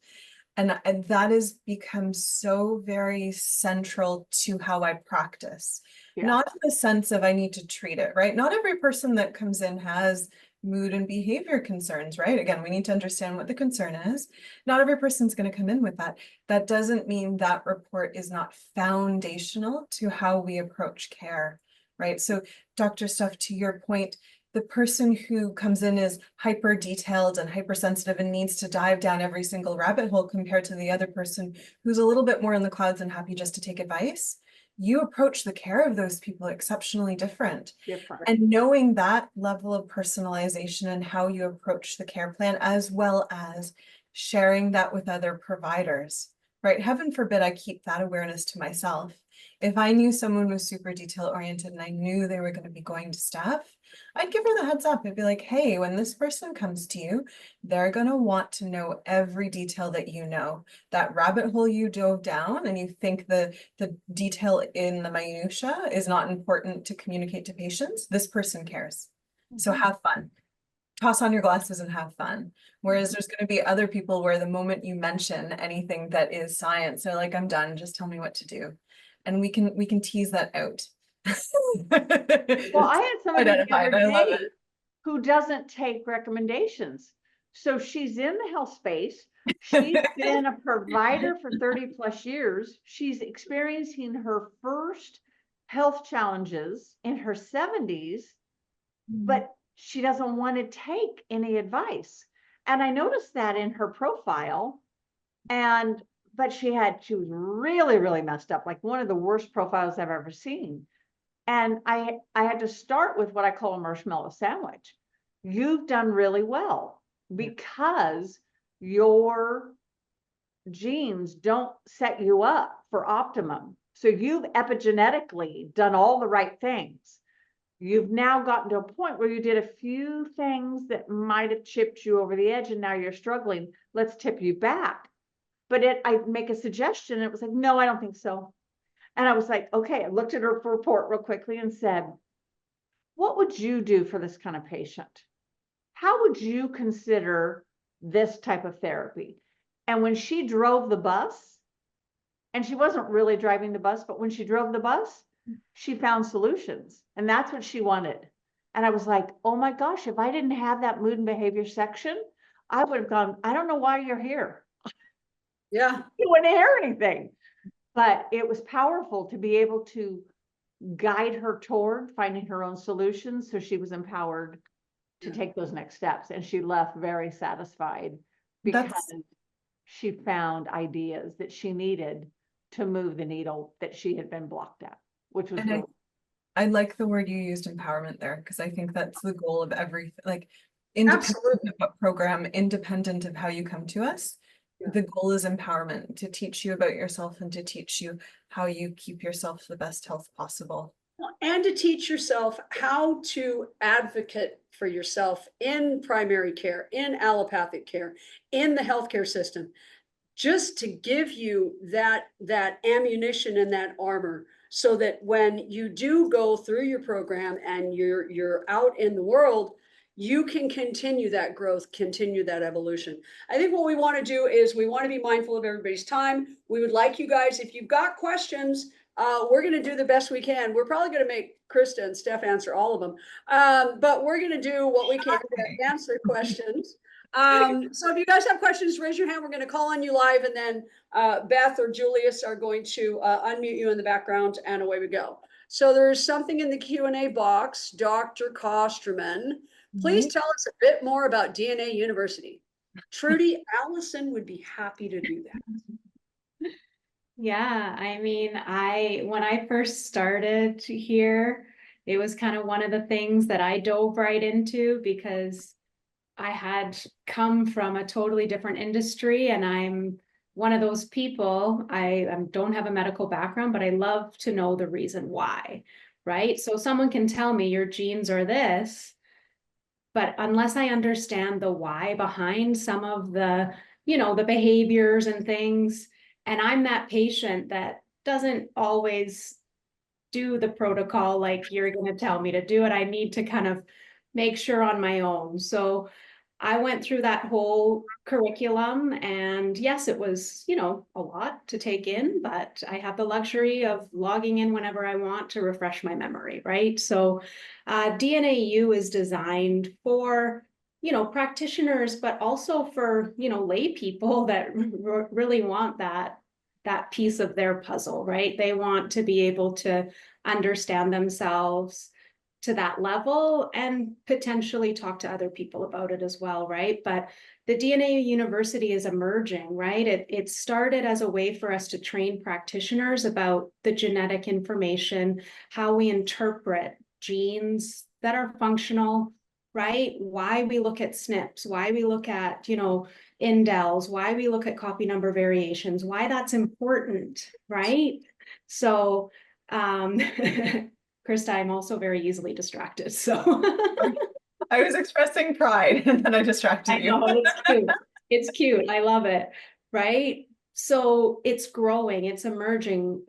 And that has become so very central to how I practice. Yeah. Not in the sense of I need to treat it, right? Not every person that comes in has mood and behavior concerns, right? Again, we need to understand what the concern is. Not every person's going to come in with that. That doesn't mean that report is not foundational to how we approach care, right? So Dr. Stuff, to your point, the person who comes in is hyper detailed and hypersensitive and needs to dive down every single rabbit hole compared to the other person who's a little bit more in the clouds and happy just to take advice. You approach the care of those people exceptionally different. And knowing that level of personalization and how you approach the care plan, as well as sharing that with other providers, right? Heaven forbid I keep that awareness to myself. If I knew someone was super detail oriented and I knew they were going to be going to staff, I'd give her the heads up. I'd be like, hey, when this person comes to you, they're going to want to know every detail that you know. That rabbit hole you dove down and you think the detail in the minutia is not important to communicate to patients, this person cares. So have fun. Toss on your glasses and have fun. Whereas there's going to be other people where the moment you mention anything that is science, they're like, I'm done, just tell me what to do. And we can tease that out. Well, I had somebody the Identified. other I love day it. who doesn't take recommendations. So she's in the health space. She's been a provider for 30 plus years. She's experiencing her first health challenges in her 70s, but she doesn't want to take any advice. And I noticed that in her profile. But she was really, really messed up, like one of the worst profiles I've ever seen. And I had to start with what I call a marshmallow sandwich. You've done really well because your genes don't set you up for optimum. So you've epigenetically done all the right things. You've now gotten to a point where you did a few things that might have chipped you over the edge and now you're struggling. Let's tip you back. But I make a suggestion and it was like, no, I don't think so. And I was like, okay, I looked at her report real quickly and said, what would you do for this kind of patient? How would you consider this type of therapy? And when she drove the bus, and she wasn't really driving the bus, but when she drove the bus, she found solutions. And that's what she wanted. And I was like, oh my gosh, if I didn't have that mood and behavior section, I would have gone, I don't know why you're here. Yeah. You wouldn't hear anything. But it was powerful to be able to guide her toward finding her own solutions. So she was empowered to take those next steps. And she left very satisfied because she found ideas that she needed to move the needle that she had been blocked at, which was really. I like the word you used, empowerment, there, because I think that's the goal of everything, like independent of what program, independent of how you come to us. The goal is empowerment, to teach you about yourself and to teach you how you keep yourself the best health possible. And to teach yourself how to advocate for yourself in primary care, in allopathic care, in the healthcare system, just to give you that ammunition and that armor, so that when you do go through your program and you're out in the world, you can continue that growth, continue that evolution. I think what we want to do is we want to be mindful of everybody's time. We would like you guys, if you've got questions, We're gonna do the best we can. We're probably gonna make Krista and Steph answer all of them. But we're gonna do what we can to answer questions. So if you guys have questions, raise your hand. We're gonna call on you live, and then Beth or Julius are going to unmute you in the background, and away we go. So there's something in the Q&A box. Dr. Kosterman, please tell us a bit more about DNA University. Trudy, Allison would be happy to do that. Yeah, I mean, when I first started here, it was kind of one of the things that I dove right into because I had come from a totally different industry, and I'm one of those people. I don't have a medical background, but I love to know the reason why, right? So someone can tell me your genes are this, but unless I understand the why behind some of the, the behaviors and things, and I'm that patient that doesn't always do the protocol like you're going to tell me to do it, I need to kind of make sure on my own. So I went through that whole curriculum, and yes, it was, a lot to take in, but I have the luxury of logging in whenever I want to refresh my memory, right? So DNAU is designed for, practitioners, but also for, lay people that really want that piece of their puzzle, right? They want to be able to understand themselves to that level and potentially talk to other people about it as well, right? But the DNA University is emerging, right? It started as a way for us to train practitioners about the genetic information, how we interpret genes that are functional, right? Why we look at SNPs, why we look at, indels, why we look at copy number variations, why that's important, right? So, Krista, I'm also very easily distracted, so. I was expressing pride and then I distracted you. I know, it's cute. It's cute. I love it, right? So it's growing, it's emerging.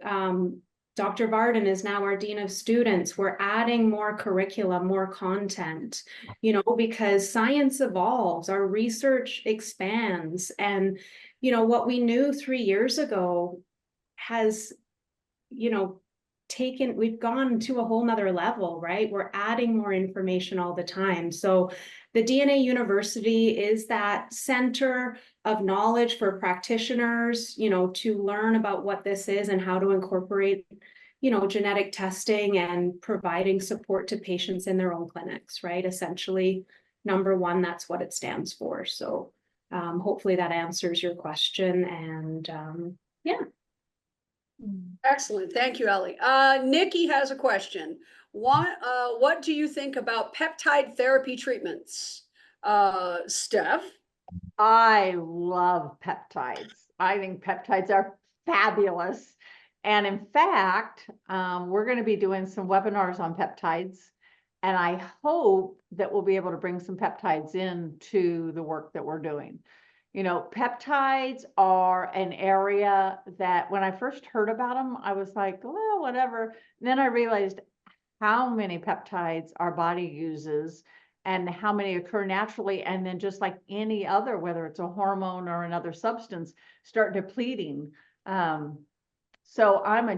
Dr. Varden is now our Dean of Students. We're adding more curriculum, more content, because science evolves, our research expands. And, what we knew 3 years ago has, we've gone to a whole nother level, right? We're adding more information all the time. So the DNA University is that center of knowledge for practitioners, to learn about what this is and how to incorporate, genetic testing and providing support to patients in their own clinics, right? Essentially, number one, that's what it stands for. So hopefully that answers your question. And yeah. Excellent. Thank you, Ellie. Nikki has a question. What do you think about peptide therapy treatments? Steph? I love peptides. I think peptides are fabulous. And in fact, we're going to be doing some webinars on peptides. And I hope that we'll be able to bring some peptides into the work that we're doing. Peptides are an area that when I first heard about them, I was like, well, whatever. And then I realized how many peptides our body uses and how many occur naturally. And then just like any other, whether it's a hormone or another substance, start depleting. So I'm a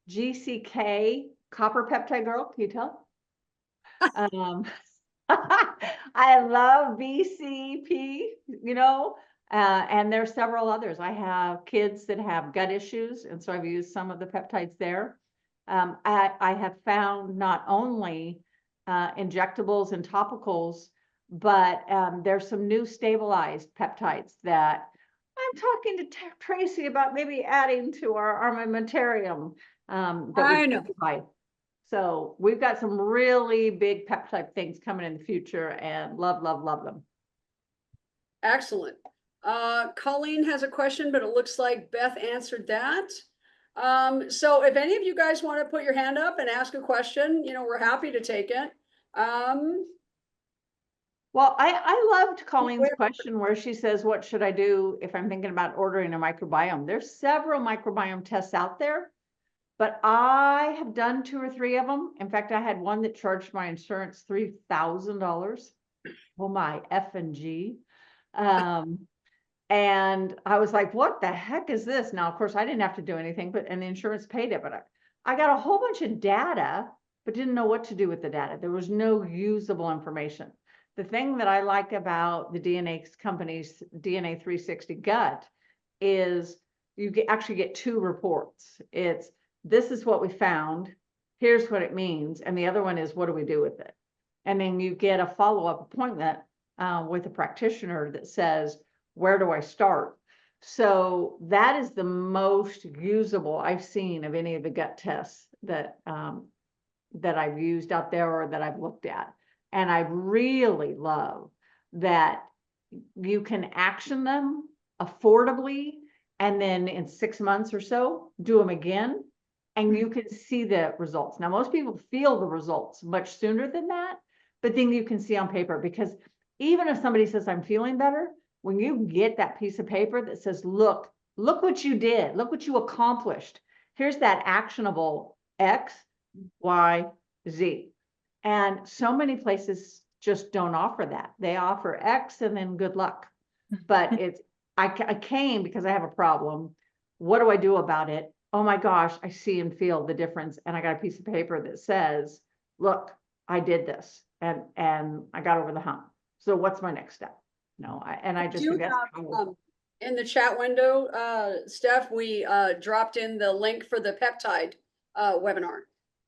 GCK copper peptide girl. Can you tell? I love BCP, and there's several others. I have kids that have gut issues, and so I've used some of the peptides there. I have found not only injectables and topicals, but there's some new stabilized peptides that I'm talking to Tracy about maybe adding to our armamentarium. I know. So we've got some really big peptide things coming in the future, and love, love, love them. Excellent. Colleen has a question, but it looks like Beth answered that. So if any of you guys want to put your hand up and ask a question, we're happy to take it. Well, I loved Colleen's question where she says, what should I do if I'm thinking about ordering a microbiome? There's several microbiome tests out there. But I have done 2 or 3 of them. In fact, I had one that charged my insurance $3,000. Oh my F and G. And I was like, what the heck is this? Now, of course, I didn't have to do anything, and the insurance paid it, but I got a whole bunch of data, but didn't know what to do with the data. There was no usable information. The thing that I like about the DNA company's DNA 360 gut is you actually get two reports. It's, this is what we found, here's what it means, and the other one is, what do we do with it? And then you get a follow-up appointment with a practitioner that says, where do I start? So that is the most usable I've seen of any of the gut tests that that I've used out there or that I've looked at. And I really love that you can action them affordably, and then in 6 months or so, do them again, and you can see the results. Now, most people feel the results much sooner than that, but then you can see on paper, because even if somebody says, I'm feeling better, when you get that piece of paper that says, look what you did, look what you accomplished. Here's that actionable X, Y, Z. And so many places just don't offer that. They offer X and then good luck. But it's, I came because I have a problem. What do I do about it? Oh my gosh, I see and feel the difference. And I got a piece of paper that says, look, I did this and I got over the hump. So what's my next step? No, I just think that's in the chat window, Steph, we dropped in the link for the peptide webinar.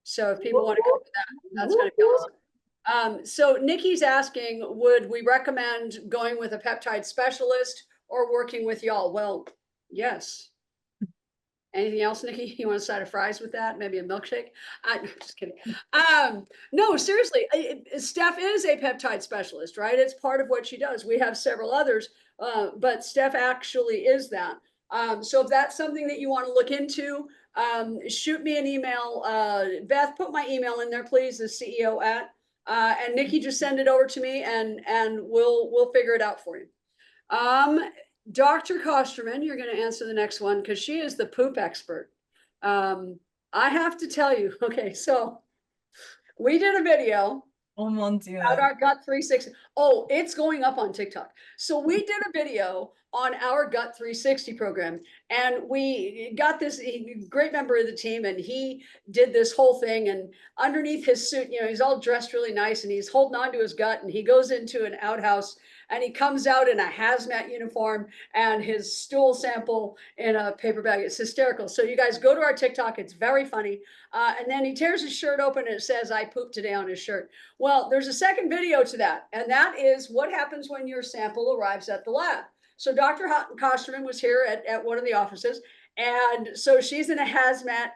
So if people want to go to that, that's going to be awesome. So Nikki's asking, would we recommend going with a peptide specialist or working with y'all? Well, yes. Anything else, Nikki? You want a side of fries with that? Maybe a milkshake? I'm just kidding. No, seriously, Steph is a peptide specialist, right? It's part of what she does. We have several others, but Steph actually is that. So if that's something that you want to look into, shoot me an email. Beth, put my email in there, please, the CEO at, and Nikki, just send it over to me and we'll figure it out for you. Dr. Kosterman, you're going to answer the next one because she is the poop expert. I have to tell you, okay, so we did a video about our gut 360. Oh, it's going up on TikTok. So we did a video on our gut 360 program, and we got this great member of the team, and he did this whole thing, and underneath his suit, you know, he's all dressed really nice, and he's holding on to his gut, and he goes into an outhouse, and he comes out in a hazmat uniform and his stool sample in a paper bag. It's hysterical. So you guys go to our TikTok. It's very funny. And then he tears his shirt open and it says, I pooped today on his shirt. Well, there's a second video to that. And that is what happens when your sample arrives at the lab. So Dr. Kosterman was here at one of the offices. And so she's in a hazmat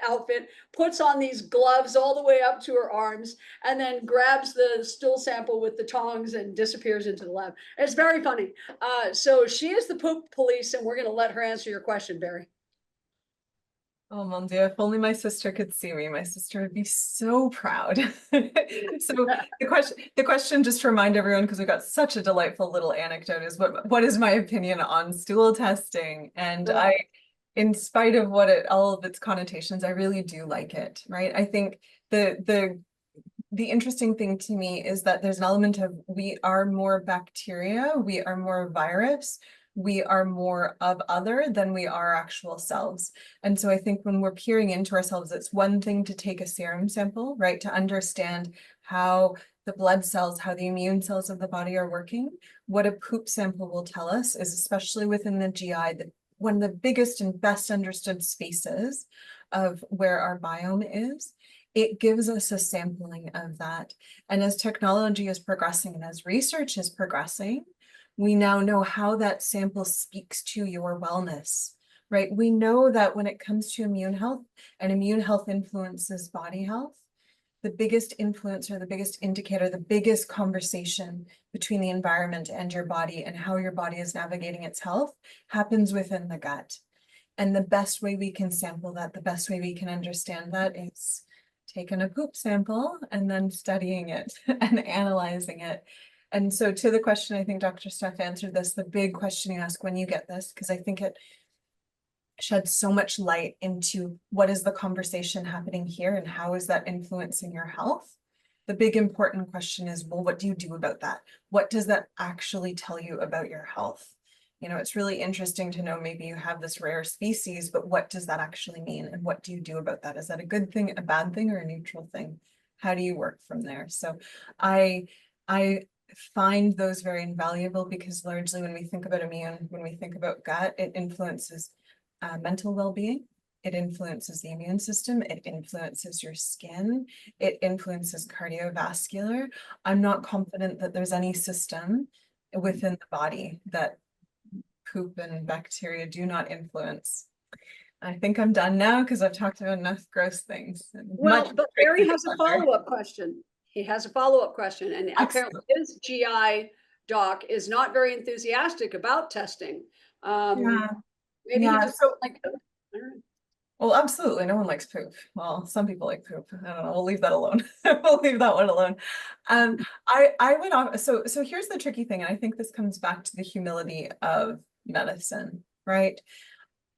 outfit, puts on these gloves all the way up to her arms, and then grabs the stool sample with the tongs and disappears into the lab. It's very funny. So she is the poop police, and we're going to let her answer your question, Barry. Oh, mon Dieu, if only my sister could see me, my sister would be so proud. So the question, just to remind everyone, because we got such a delightful little anecdote, is what is my opinion on stool testing? And I, in spite of all of its connotations, I really do like it, right? I think the interesting thing to me is that there's an element of we are more bacteria, we are more virus, we are more of other than we are actual cells. And so I think when we're peering into ourselves, it's one thing to take a serum sample, right? To understand how the blood cells, how the immune cells of the body are working. What a poop sample will tell us is, especially within the GI, one of the biggest and best understood spaces of where our biome is. It gives us a sampling of that. And as technology is progressing and as research is progressing, we now know how that sample speaks to your wellness, right? We know that when it comes to immune health, and immune health influences body health, the biggest influencer, the biggest indicator, the biggest conversation between the environment and your body and how your body is navigating its health happens within the gut. And the best way we can sample that, the best way we can understand that is taking a poop sample and then studying it and analyzing it. And so to the question, I think Dr. Steph answered this, the big question you ask when you get this, because I think it sheds so much light into what is the conversation happening here and how is that influencing your health. The big important question is, well, what do you do about that? What does that actually tell you about your health? You know, it's really interesting to know maybe you have this rare species, but what does that actually mean? And what do you do about that? Is that a good thing, a bad thing, or a neutral thing? How do you work from there? So I find those very invaluable because largely when we think about immune, when we think about gut, it influences mental well-being. It influences the immune system. It influences your skin. It influences cardiovascular. I'm not confident that there's any system within the body that poop and bacteria do not influence. I think I'm done now because I've talked about enough gross things. Well, but Barry has a follow-up question. He has a follow-up question, and apparently his GI doc is not very enthusiastic about testing. Yeah. Maybe he just like, I don't know. Well, absolutely. No one likes poop. Well, some people like poop. I don't know. We'll leave that alone. We'll leave that one alone. I would, so here's the tricky thing. And I think this comes back to the humility of medicine, right?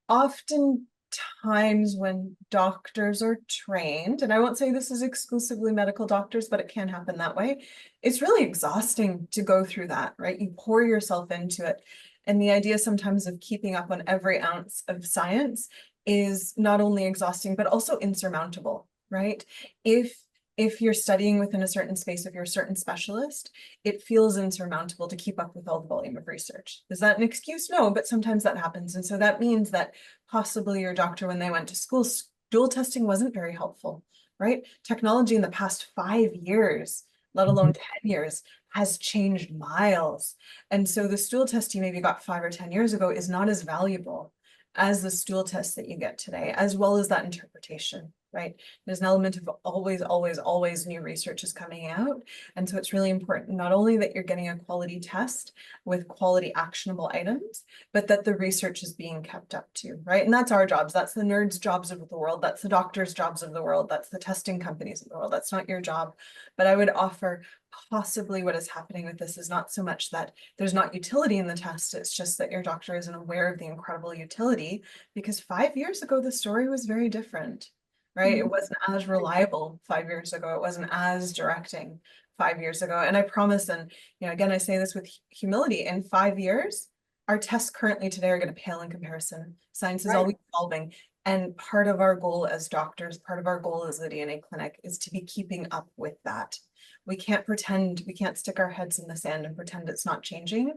Oftentimes when doctors are trained, and I won't say this is exclusively medical doctors, but it can happen that way. It's really exhausting to go through that, right? You pour yourself into it. And the idea sometimes of keeping up on every ounce of science is not only exhausting, but also insurmountable, right? If you're studying within a certain space, if you're a certain specialist, it feels insurmountable to keep up with all the volume of research. Is that an excuse? No, but sometimes that happens. And so that means that possibly your doctor, when they went to school, stool testing wasn't very helpful, right? Technology in the past 5 years, let alone 10 years, has changed miles. And so the stool test you maybe got 5 or 10 years ago is not as valuable as the stool test that you get today, as well as that interpretation, right? There's an element of always new research is coming out. And so it's really important, not only that you're getting a quality test with quality actionable items, but that the research is being kept up to, right? And that's our jobs. That's the nerds' jobs of the world. That's the doctors' jobs of the world. That's the testing companies of the world. That's not your job. But I would offer possibly what is happening with this is not so much that there's not utility in the test, it's just that your doctor isn't aware of the incredible utility, because 5 years ago, the story was very different, right? It wasn't as reliable 5 years ago. It wasn't as directing 5 years ago. And I promise, and again, I say this with humility, in 5 years, our tests currently today are going to pale in comparison. Science is always evolving. And part of our goal as doctors, part of our goal as the DNA clinic is to be keeping up with that. We can't pretend, we can't stick our heads in the sand and pretend it's not changing.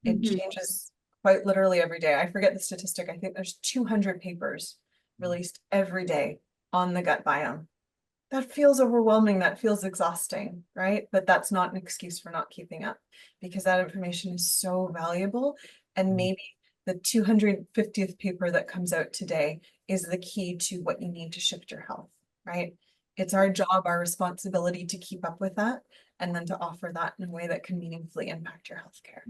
It changes quite literally every day. I forget the statistic. I think there's 200 papers released every day on the gut biome. That feels overwhelming. That feels exhausting, right? But that's not an excuse for not keeping up, because that information is so valuable. And maybe the 250th paper that comes out today is the key to what you need to shift your health, right? It's our job, our responsibility to keep up with that and then to offer that in a way that can meaningfully impact your healthcare.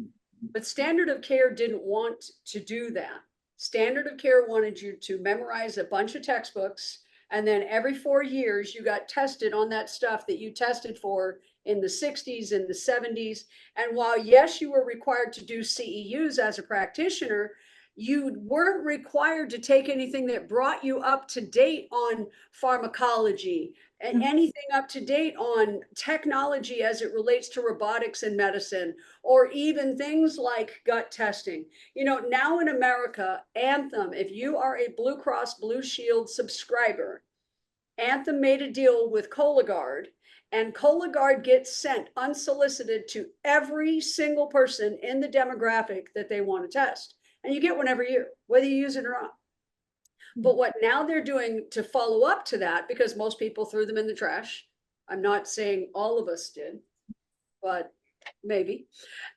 But standard of care didn't want to do that. Standard of care wanted you to memorize a bunch of textbooks, and then every 4 years you got tested on that stuff that you tested for in the 60s and the 70s. And while, yes, you were required to do CEUs as a practitioner, you weren't required to take anything that brought you up to date on pharmacology and anything up to date on technology as it relates to robotics in medicine, or even things like gut testing. Now in America, Anthem, if you are a Blue Cross Blue Shield subscriber, Anthem made a deal with Cologuard, and Cologuard gets sent unsolicited to every single person in the demographic that they want to test. And you get one every year, whether you use it or not. But what now they're doing to follow up to that, because most people threw them in the trash. I'm not saying all of us did, but maybe.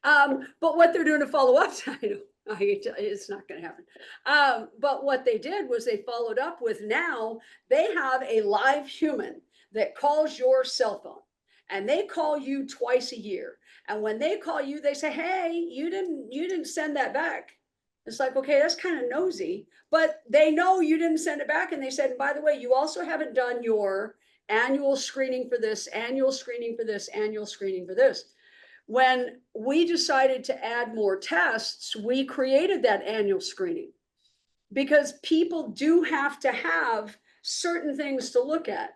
But what they're doing to follow up, it's not going to happen. But what they did was they followed up with, now they have a live human that calls your cell phone, and they call you twice a year. And when they call you, they say, hey, you didn't send that back. It's like, okay, that's kind of nosy, but they know you didn't send it back. And they said, by the way, you also haven't done your annual screening for this, annual screening for this, annual screening for this. When we decided to add more tests, we created that annual screening, because people do have to have certain things to look at.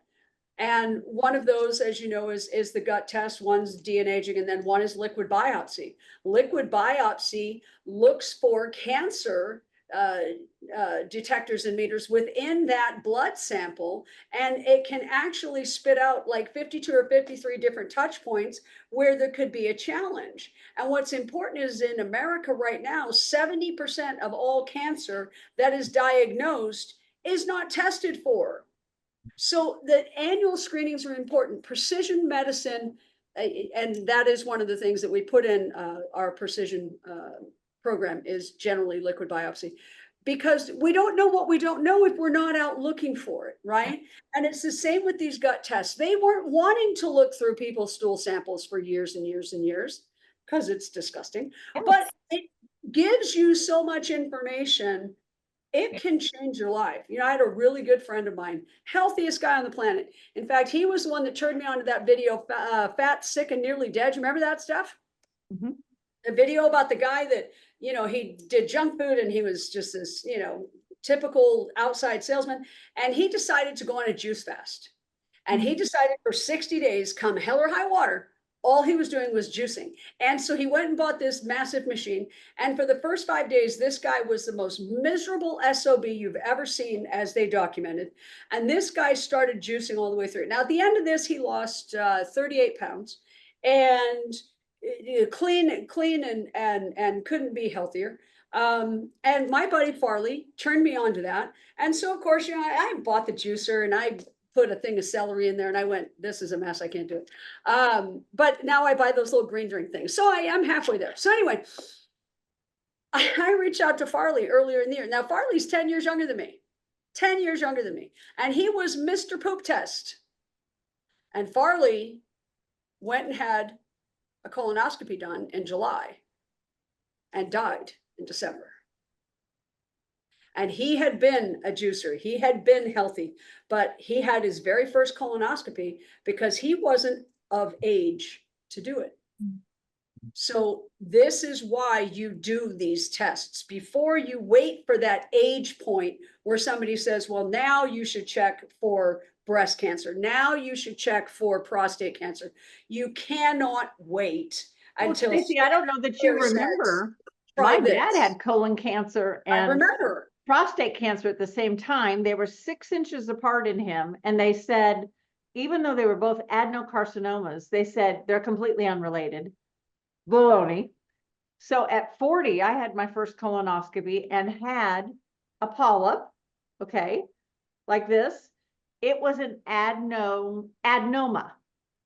And one of those, as you know, is the gut test. One's DNAging, and then one is liquid biopsy. Liquid biopsy looks for cancer detectors and meters within that blood sample, and it can actually spit out like 52 or 53 different touch points where there could be a challenge. And what's important is in America right now, 70% of all cancer that is diagnosed is not tested for. So the annual screenings are important. Precision medicine, and that is one of the things that we put in our precision program, is generally liquid biopsy, because we don't know what we don't know if we're not out looking for it, right? And it's the same with these gut tests. They weren't wanting to look through people's stool samples for years and years and years because it's disgusting, but it gives you so much information. It can change your life. You know, I had a really good friend of mine, healthiest guy on the planet. In fact, he was the one that turned me on to that video, Fat, Sick, and Nearly Dead. You remember that stuff? Mhm. The video about the guy that, you know, he did junk food and he was just this, you know, typical outside salesman. And he decided to go on a juice fast. And he decided for 60 days, come hell or high water, all he was doing was juicing. And so he went and bought this massive machine. And for the first 5 days, this guy was the most miserable SOB you've ever seen, as they documented. And this guy started juicing all the way through. Now, at the end of this, he lost 38 pounds and clean and couldn't be healthier. And my buddy Farley turned me on to that. And so, of course, you know, I bought the juicer and I put a thing of celery in there and I went, this is a mess. I can't do it. But now I buy those little green drink things. So I am halfway there. So anyway, I reached out to Farley earlier in the year. Now Farley's 10 years younger than me, 10 years younger than me. And he was Mr. Poop Test. And Farley went and had a colonoscopy done in July and died in December. And he had been a juicer, he had been healthy, but he had his very first colonoscopy because he wasn't of age to do it. So this is why you do these tests before you wait for that age point where somebody says, well, now you should check for breast cancer. Now you should check for prostate cancer. You cannot wait until. Stacey, I don't know that you remember, my dad had colon cancer and prostate cancer at the same time. They were 6 inches apart in him. And they said, even though they were both adenocarcinomas, they said they're completely unrelated. Baloney. So at 40, I had my first colonoscopy and had a polyp, okay, like this. It was an adenoma.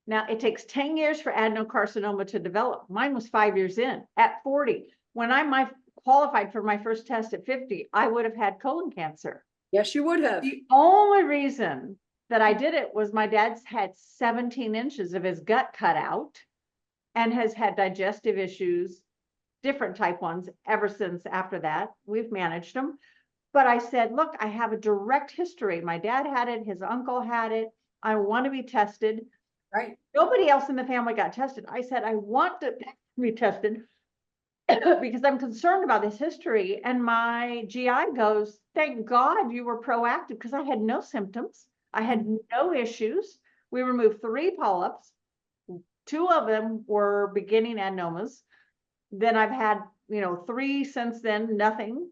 Now, it takes 10 years for adenocarcinoma to develop. Mine was 5 years in. At 40, when I qualified for my first test at 50, I would have had colon cancer. Yes, you would have. The only reason that I did it was my dad's had 17 inches of his gut cut out and has had digestive issues, different type ones, ever since after that. We've managed them. But I said, look, I have a direct history. My dad had it, his uncle had it. I want to be tested. Right. Nobody else in the family got tested. I said, I want to be tested because I'm concerned about this history. And my GI goes, thank God you were proactive, because I had no symptoms. I had no issues. We removed 3 polyps. 2 of them were beginning adenomas. Then I've had, 3 since then, nothing.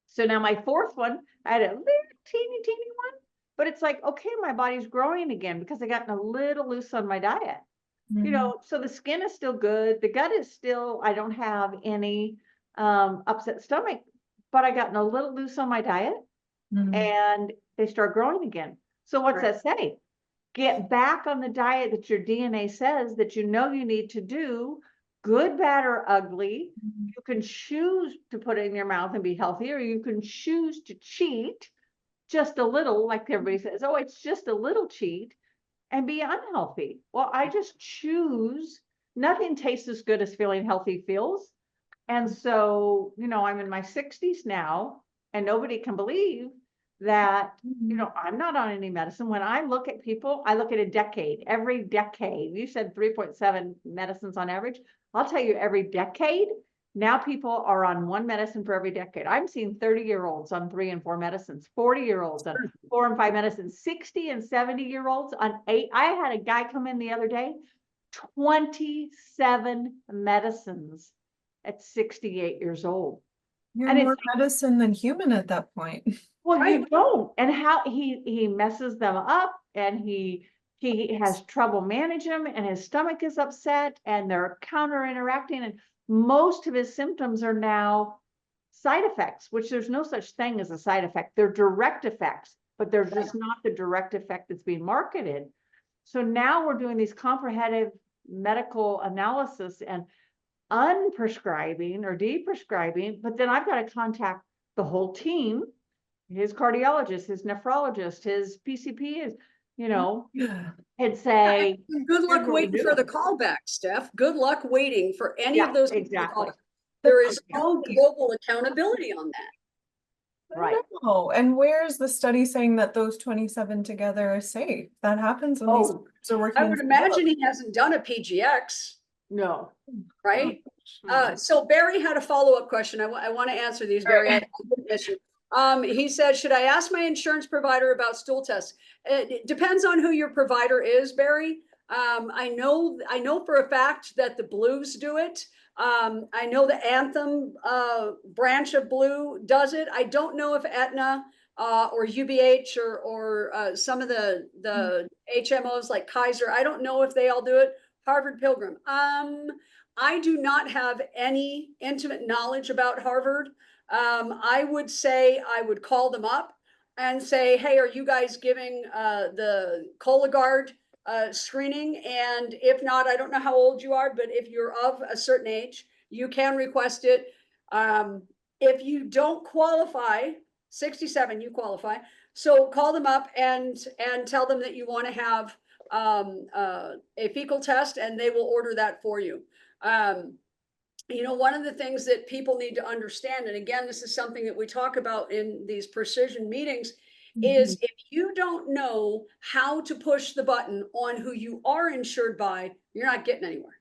So now my 4th one, I had a little teeny one, but it's like, okay, my body's growing again because I gotten a little loose on my diet. So the skin is still good. The gut is still, I don't have any upset stomach, but I gotten a little loose on my diet and they start growing again. So what's that say? Get back on the diet that your DNA says that you need to do, good, bad, or ugly. You can choose to put it in your mouth and be healthy, or you can choose to cheat just a little, like everybody says, oh, it's just a little cheat, and be unhealthy. Well, I just choose. Nothing tastes as good as feeling healthy feels. And so, I'm in my 60s now, and nobody can believe that, I'm not on any medicine. When I look at people, I look at a decade, every decade. You said 3.7 medicines on average. I'll tell you, every decade, Now people are on one medicine for every decade. I'm seeing 30-year-olds on 3 and 4 medicines, 40-year-olds on 4 and 5 medicines, 60 and 70-year-olds on 8. I had a guy come in the other day, 27 medicines at 68 years old. You're And it's more medicine than human at that point. Well, you Right. don't, and how he messes them up, and he has trouble managing them, and his stomach is upset, and they're counter interacting, and most of his symptoms are now side effects, which there's no such thing as a side effect. They're direct effects, but they're just not the direct effect that's being marketed. So now we're doing these comprehensive medical analysis and unprescribing or deprescribing, but then I've got to contact the whole team, his cardiologist, his nephrologist, his PCP, is, you know, Yeah. and say, Good luck Here's what we're waiting for the doing. callback, Steph. Good luck waiting for any Yeah, of those. exactly. There is no Exactly. global accountability on that. Right. No, and where's the study saying that those 27 together are safe? That happens when these Oh, groups are working. I would in imagine he hasn't done a PGX, no. right? Mhm. So Barry had a follow-up question. I want to answer these, Barry. I didn't miss you. He said, should I ask my insurance provider about stool tests? It depends on who your provider is, Barry. I know for a fact that the Blues do it. I know the Anthem branch of Blue does it. I don't know if Aetna or UBH or some of the HMOs like Kaiser, I don't know if they all do it. Harvard Pilgrim. I do not have any intimate knowledge about Harvard. I would say I would call them up and say, hey, are you guys giving the Cologuard screening? And if not, I don't know how old you are, but if you're of a certain age, you can request it. If you don't qualify, 67, you qualify. So call them up and tell them that you want to have a fecal test, and they will order that for you. You know, one of the things that people need to understand, and again, this is something that we talk about in these precision meetings, is if you don't know how to push the button on who you are insured by, you're not getting anywhere.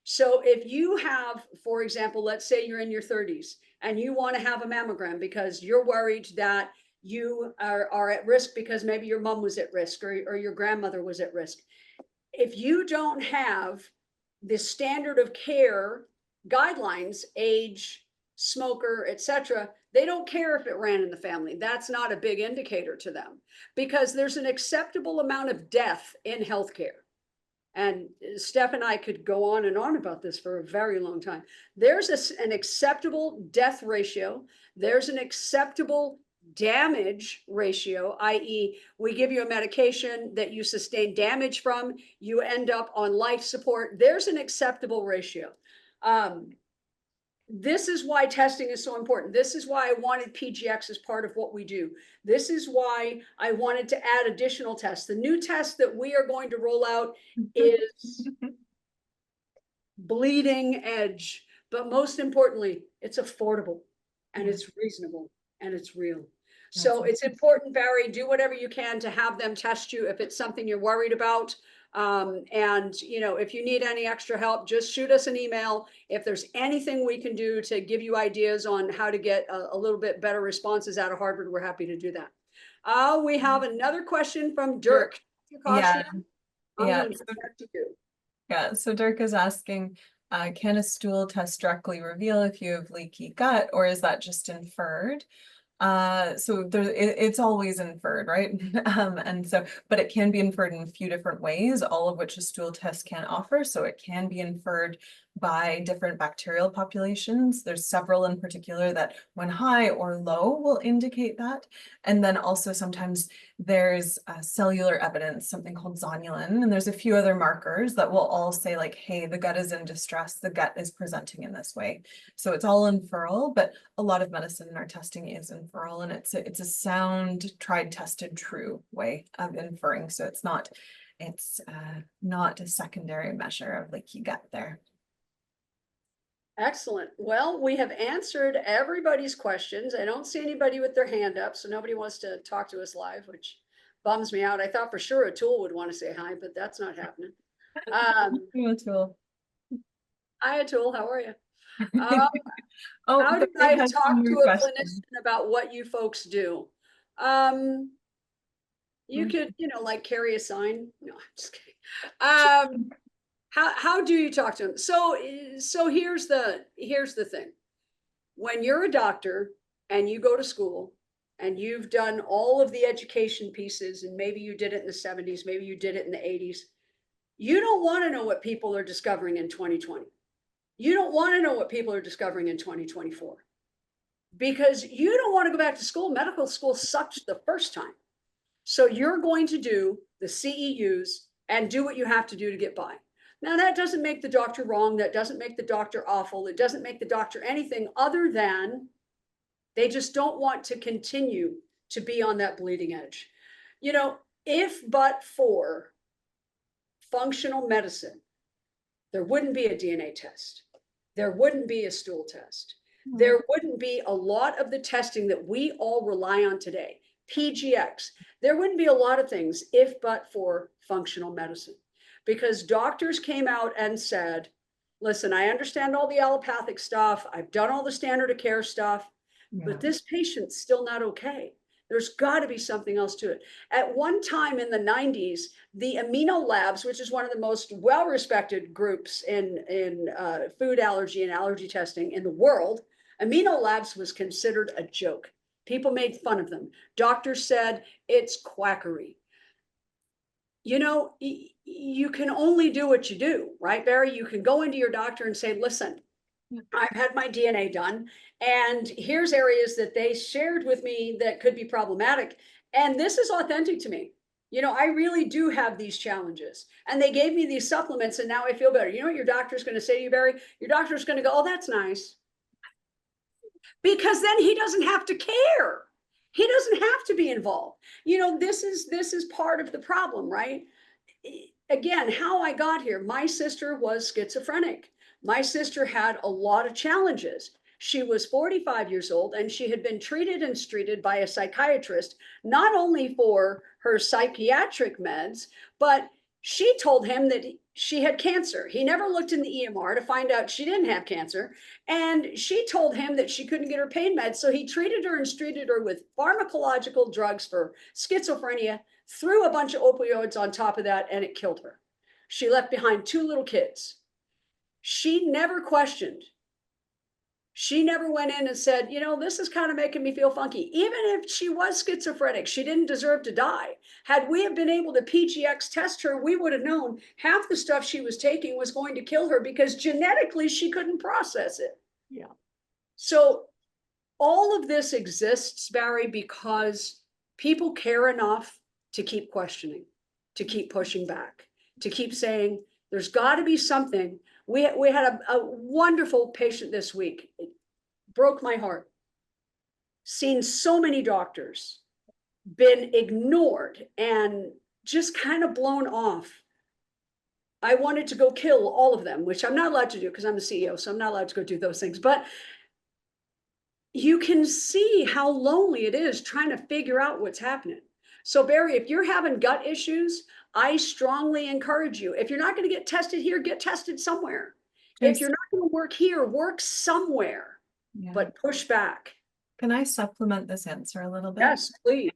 So if you have, for example, let's say you're in your 30s and you want to have a mammogram because you're worried that you are at risk because maybe your mom was at risk or your grandmother was at risk. If you don't have the standard of care guidelines, age, smoker, etc., they don't care if it ran in the family. That's not a big indicator to them because there's an acceptable amount of death in healthcare. And Steph and I could go on and on about this for a very long time. There's an acceptable death ratio. There's an acceptable damage ratio, i.e. we give you a medication that you sustain damage from, you end up on life support. There's an acceptable ratio. This is why testing is so important. This is why I wanted PGX as part of what we do. This is why I wanted to add additional tests. The new test that we are going to roll out is bleeding edge, but most importantly, it's affordable and it's reasonable and it's real. So it's important, Barry, do whatever you can to have them test you if it's something you're worried about. And you know, if you need any extra help, just shoot us an email. If there's anything we can do to give you ideas on how to get a little bit better responses out of Harvard, we're happy to do that. We have another question from Dirk. Yeah. Yeah. Yeah, so Dirk is asking, can a stool test directly reveal if you have leaky gut, or is that just inferred? So it's always inferred, right? And so, but it can be inferred in a few different ways, all of which a stool test can offer. So it can be inferred by different bacterial populations. There's several in particular that when high or low will indicate that. And then also sometimes there's cellular evidence, something called zonulin, and there's a few other markers that will all say like, hey, the gut is in distress, the gut is presenting in this way. So it's all inferral, but a lot of medicine in our testing is inferral, and it's a sound, tried, tested, true way of inferring. So it's not a secondary measure of leaky gut there. Excellent. Well, we have answered everybody's questions. I don't see anybody with their hand up, so nobody wants to talk to us live, which bums me out. I thought for sure Atul would want to say hi, but that's not happening. Atul. Hi, Atul. How are you? Oh, How do Barry I has talk one to more a question. clinician about what you folks do? You Mm. could, like carry a sign. No, I'm just kidding. Um, how do you talk to them? So here's the thing. When you're a doctor and you go to school and you've done all of the education pieces, and maybe you did it in the 70s, maybe you did it in the 80s, you don't want to know what people are discovering in 2020. You don't want to know what people are discovering in 2024 because you don't want to go back to school. Medical school sucked the first time. So you're going to do the CEUs and do what you have to do to get by. Now, that doesn't make the doctor wrong. That doesn't make the doctor awful. It doesn't make the doctor anything other than they just don't want to continue to be on that bleeding edge. If but for functional medicine, there wouldn't be a DNA test. There wouldn't be a stool test. There wouldn't be a lot of the testing that we all rely on today. PGX. There wouldn't be a lot of things if but for functional medicine. Because doctors came out and said, listen, I understand all the allopathic stuff. I've done all the standard of care stuff, but this patient's still not okay. There's got to be something else to it. At one time in the 90s, the amino labs, which is one of the most well-respected groups in food allergy and allergy testing in the world, amino labs was considered a joke. People made fun of them. Doctors said it's quackery. You can only do what you do, right, Barry? You can go into your doctor and say, listen, I've had my DNA done, and here's areas that they shared with me that could be problematic. And this is authentic to me. I really do have these challenges. And they gave me these supplements, and now I feel better. You know what your doctor's going to say to you, Barry? Your doctor's going to go, oh, that's nice. Because then he doesn't have to care. He doesn't have to be involved. This is part of the problem, right? Again, how I got here, my sister was schizophrenic. My sister had a lot of challenges. She was 45 years old and she had been treated and treated by a psychiatrist, not only for her psychiatric meds, but she told him that she had cancer. He never looked in the EMR to find out she didn't have cancer. And she told him that she couldn't get her pain meds. So he treated her and treated her with pharmacological drugs for schizophrenia, threw a bunch of opioids on top of that, and it killed her. She left behind 2 little kids. She never questioned. She never went in and said, this is kind of making me feel funky. Even if she was schizophrenic, she didn't deserve to die. Had we have been able to PGX test her, we would have known half the stuff she was taking was going to kill her because genetically she couldn't process it. Yeah. So all of this exists, Barry, because people care enough to keep questioning, to keep pushing back, to keep saying, there's got to be something. We had a wonderful patient this week. It broke my heart. Seen so many doctors, been ignored and just kind of blown off. I wanted to go kill all of them, which I'm not allowed to do because I'm the CEO, so I'm not allowed to go do those things. But you can see how lonely it is trying to figure out what's happening. So Barry, if you're having gut issues, I strongly encourage you. If you're not going to get tested here, get tested somewhere. If you're not going to work here, work somewhere, but push back. Can I supplement this answer a little bit? Yes, please.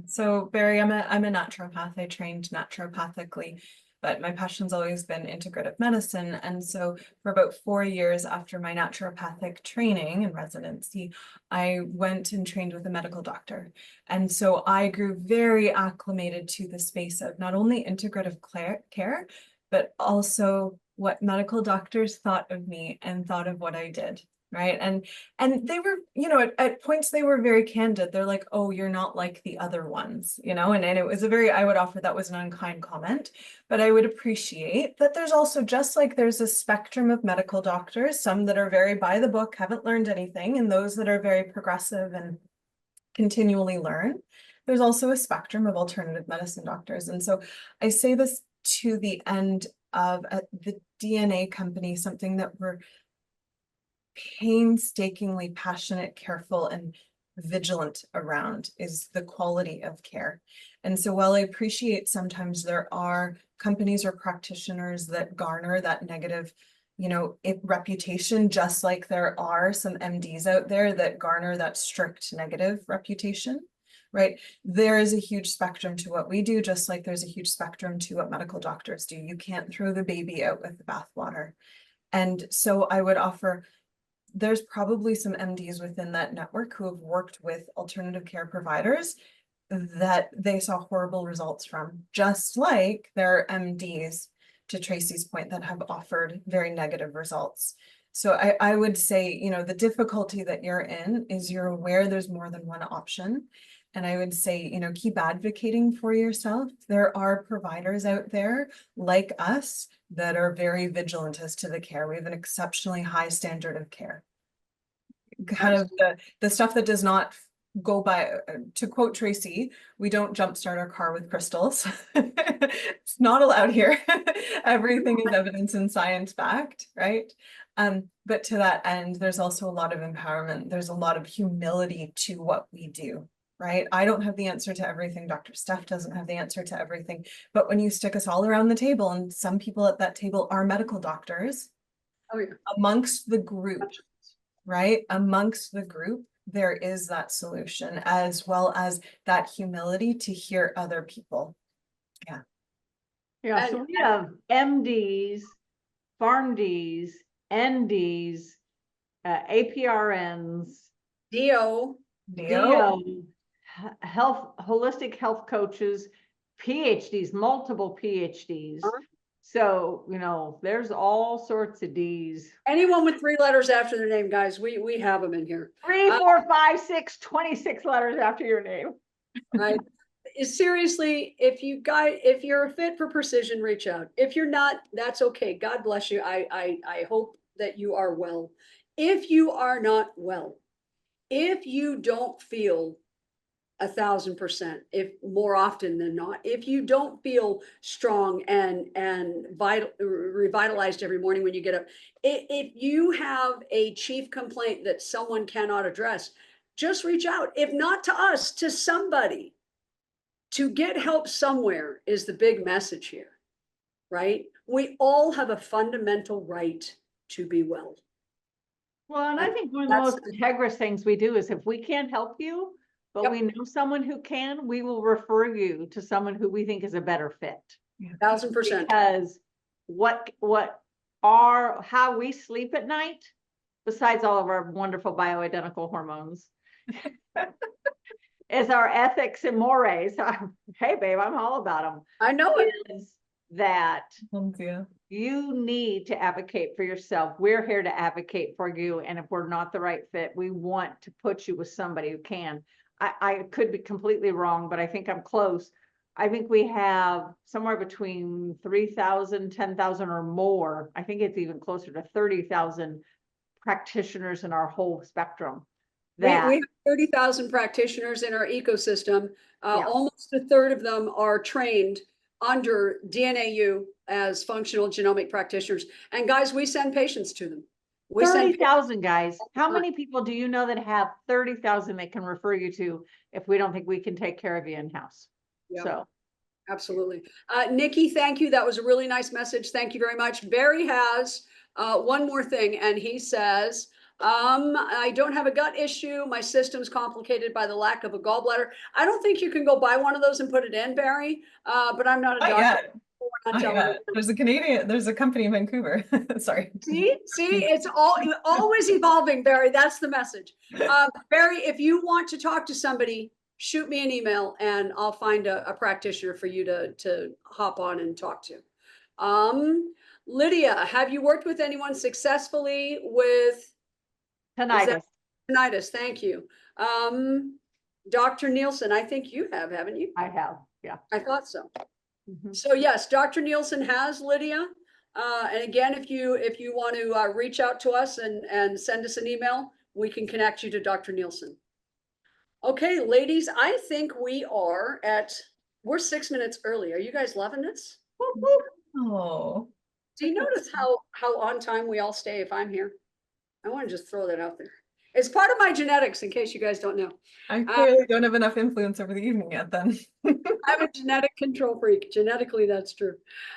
So Barry, I'm a naturopath. I trained naturopathically, but my passion's always been integrative medicine. And so for about 4 years after my naturopathic training and residency, I went and trained with a medical doctor. And so I grew very acclimated to the space of not only integrative care, but also what medical doctors thought of me and thought of what I did. Right. And they were, at points they were very candid. They're like, oh, you're not like the other ones, and it was I would offer that was an unkind comment, but I would appreciate that there's also, just like there's a spectrum of medical doctors, some that are very by the book, haven't learned anything, and those that are very progressive and continually learn. There's also a spectrum of alternative medicine doctors. And so I say this to the end of the DNA company, something that we're painstakingly passionate, careful, and vigilant around is the quality of care. And so while I appreciate sometimes there are companies or practitioners that garner that negative reputation, just like there are some MDs out there that garner that strict negative reputation, right? There is a huge spectrum to what we do, just like there's a huge spectrum to what medical doctors do. You can't throw the baby out with the bathwater. And so I would offer, there's probably some MDs within that network who have worked with alternative care providers that they saw horrible results from, just like there are MDs, to Tracy's point, that have offered very negative results. So I would say, the difficulty that you're in is you're aware there's more than one option. And I would say, keep advocating for yourself. There are providers out there like us that are very vigilant as to the care. We have an exceptionally high standard of care. Kind of the stuff that does not go by, to quote Tracy, we don't jumpstart our car with crystals. It's not allowed here. Everything is evidence and science backed, right? But to that end, there's also a lot of empowerment. There's a lot of humility to what we do, right? I don't have the answer to everything. Dr. Steph doesn't have the answer to everything. But when you stick us all around the table, and some people at that table are medical doctors, amongst the group, right? Amongst the group, there is that solution, as well as that humility to hear other people. Yeah, so we have MDs, PharmDs, NDs, APRNs, DO, holistic health coaches, PhDs, multiple PhDs. So, there's all sorts of Ds. anyone with 3 letters after their name, guys, we have them in here. 3, 4, 5, 6, 26 letters after your name. Right. Seriously, if you're a fit for precision, reach out. If you're not, that's okay. God bless you. I hope that you are well. If you are not well, if you don't feel 1,000%, if more often than not, if you don't feel strong and revitalized every morning when you get up, if you have a chief complaint that someone cannot address, just reach out. If not to us, to somebody. To get help somewhere is the big message here, right? We all have a fundamental right to be well. Well, and I think one of the most integrous things we do is if we can't help you, but we know someone who can, we will refer you to someone who we think is a better fit. 1,000%. Because how we sleep at night, besides all of our wonderful bioidentical hormones, is our ethics and mores. Hey, babe, I'm all about them. I know it. Is that you need to advocate for yourself. We're here to advocate for you. And if we're not the right fit, we want to put you with somebody who can. I could be completely wrong, but I think I'm close. I think we have somewhere between 3,000, 10,000 or more. I think it's even closer to 30,000 practitioners in our whole spectrum. We have 30,000 practitioners in our ecosystem. Almost a third of them are trained under DNAU as functional genomic practitioners. And guys, we send patients to them. 30,000 guys. How many people do you know that have 30,000 they can refer you to if we don't think we can take care of you in-house? So. Absolutely. Nikki, thank you. That was a really nice message. Thank you very much. Barry has one more thing, and he says, I don't have a gut issue. My system's complicated by the lack of a gallbladder. I don't think you can go buy one of those and put it in, Barry, but I'm not a doctor. There's a company in Vancouver. Sorry. See, it's always evolving, Barry. That's the message. Barry, if you want to talk to somebody, shoot me an email and I'll find a practitioner for you to hop on and talk to. Lydia, have you worked with anyone successfully with tinnitus? Tinnitus, thank you. Dr. Nielsen, I think you have, haven't you? I have, yeah. I thought so. So yes, Dr. Nielsen has Lydia. And again, if you want to reach out to us and send us an email, we can connect you to Dr. Nielsen. Okay, ladies, I think we're 6 minutes early. Are you guys loving this? Oh. Do you notice how on time we all stay if I'm here? I want to just throw that out there. It's part of my genetics, in case you guys don't know. I clearly don't have enough influence over the evening yet then. I'm a genetic control freak. Genetically, that's true.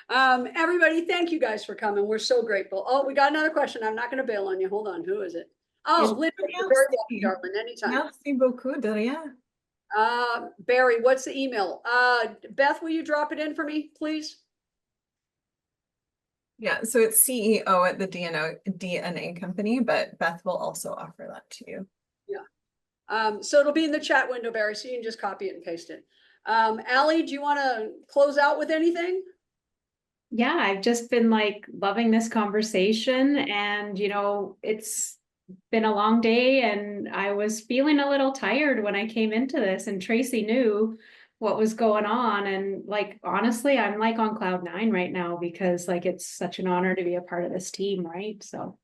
Everybody, thank you guys for coming. We're so grateful. Oh, we got another question. I'm not going to bail on you. Hold on. Who is it? Oh, Linda, you're very welcome, darling. Anytime. Merci beaucoup, Daria. Barry, what's the email? Beth, will you drop it in for me, please? Yeah, so it's CEO at the DNA company, but Beth will also offer that to you. So it'll be in the chat window, Barry, so you can just copy it and paste it. Allie, do you want to close out with anything? Yeah, I've just been like loving this conversation, and it's been a long day and I was feeling a little tired when I came into this, and Tracy knew what was going on, and like honestly, I'm like on cloud 9 right now because like it's such an honor to be a part of this team, right? So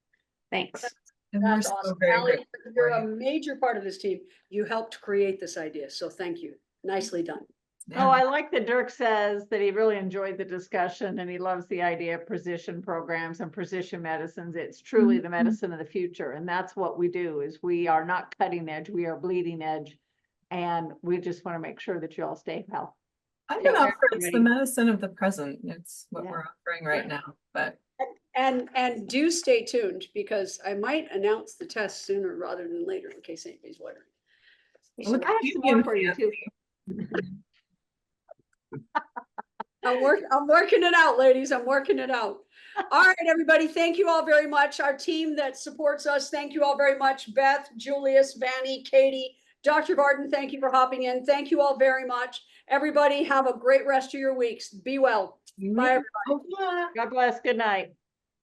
thanks. And we're That's so awesome. very Allie, grateful you're for a major part of this team. You helped create this idea, so thank you. Nicely done. you. Oh, I like that Dirk says that he really enjoyed the discussion and he loves the idea of precision programs and precision medicines. It's truly the medicine of the future. And that's what we do, is we are not cutting edge, we are bleeding edge. And we just want to make sure that you all stay healthy. I Take would care, offer it's the everybody. medicine of the present. It's what Yeah. we're offering right now, but And do stay tuned, because I might announce the test sooner rather than later, in case anybody's wondering. look I have at some you more for you and too. I'm working it out, ladies. I'm working it out. All right, everybody. Thank you all very much. Our team that supports us, thank you all very much. Beth, Julius, Vanny, Katie, Dr. Barton, thank you for hopping in. Thank you all very much. Everybody have a great rest of your weeks. Be well. Bye, everybody. Oh, yeah. God bless. Good night.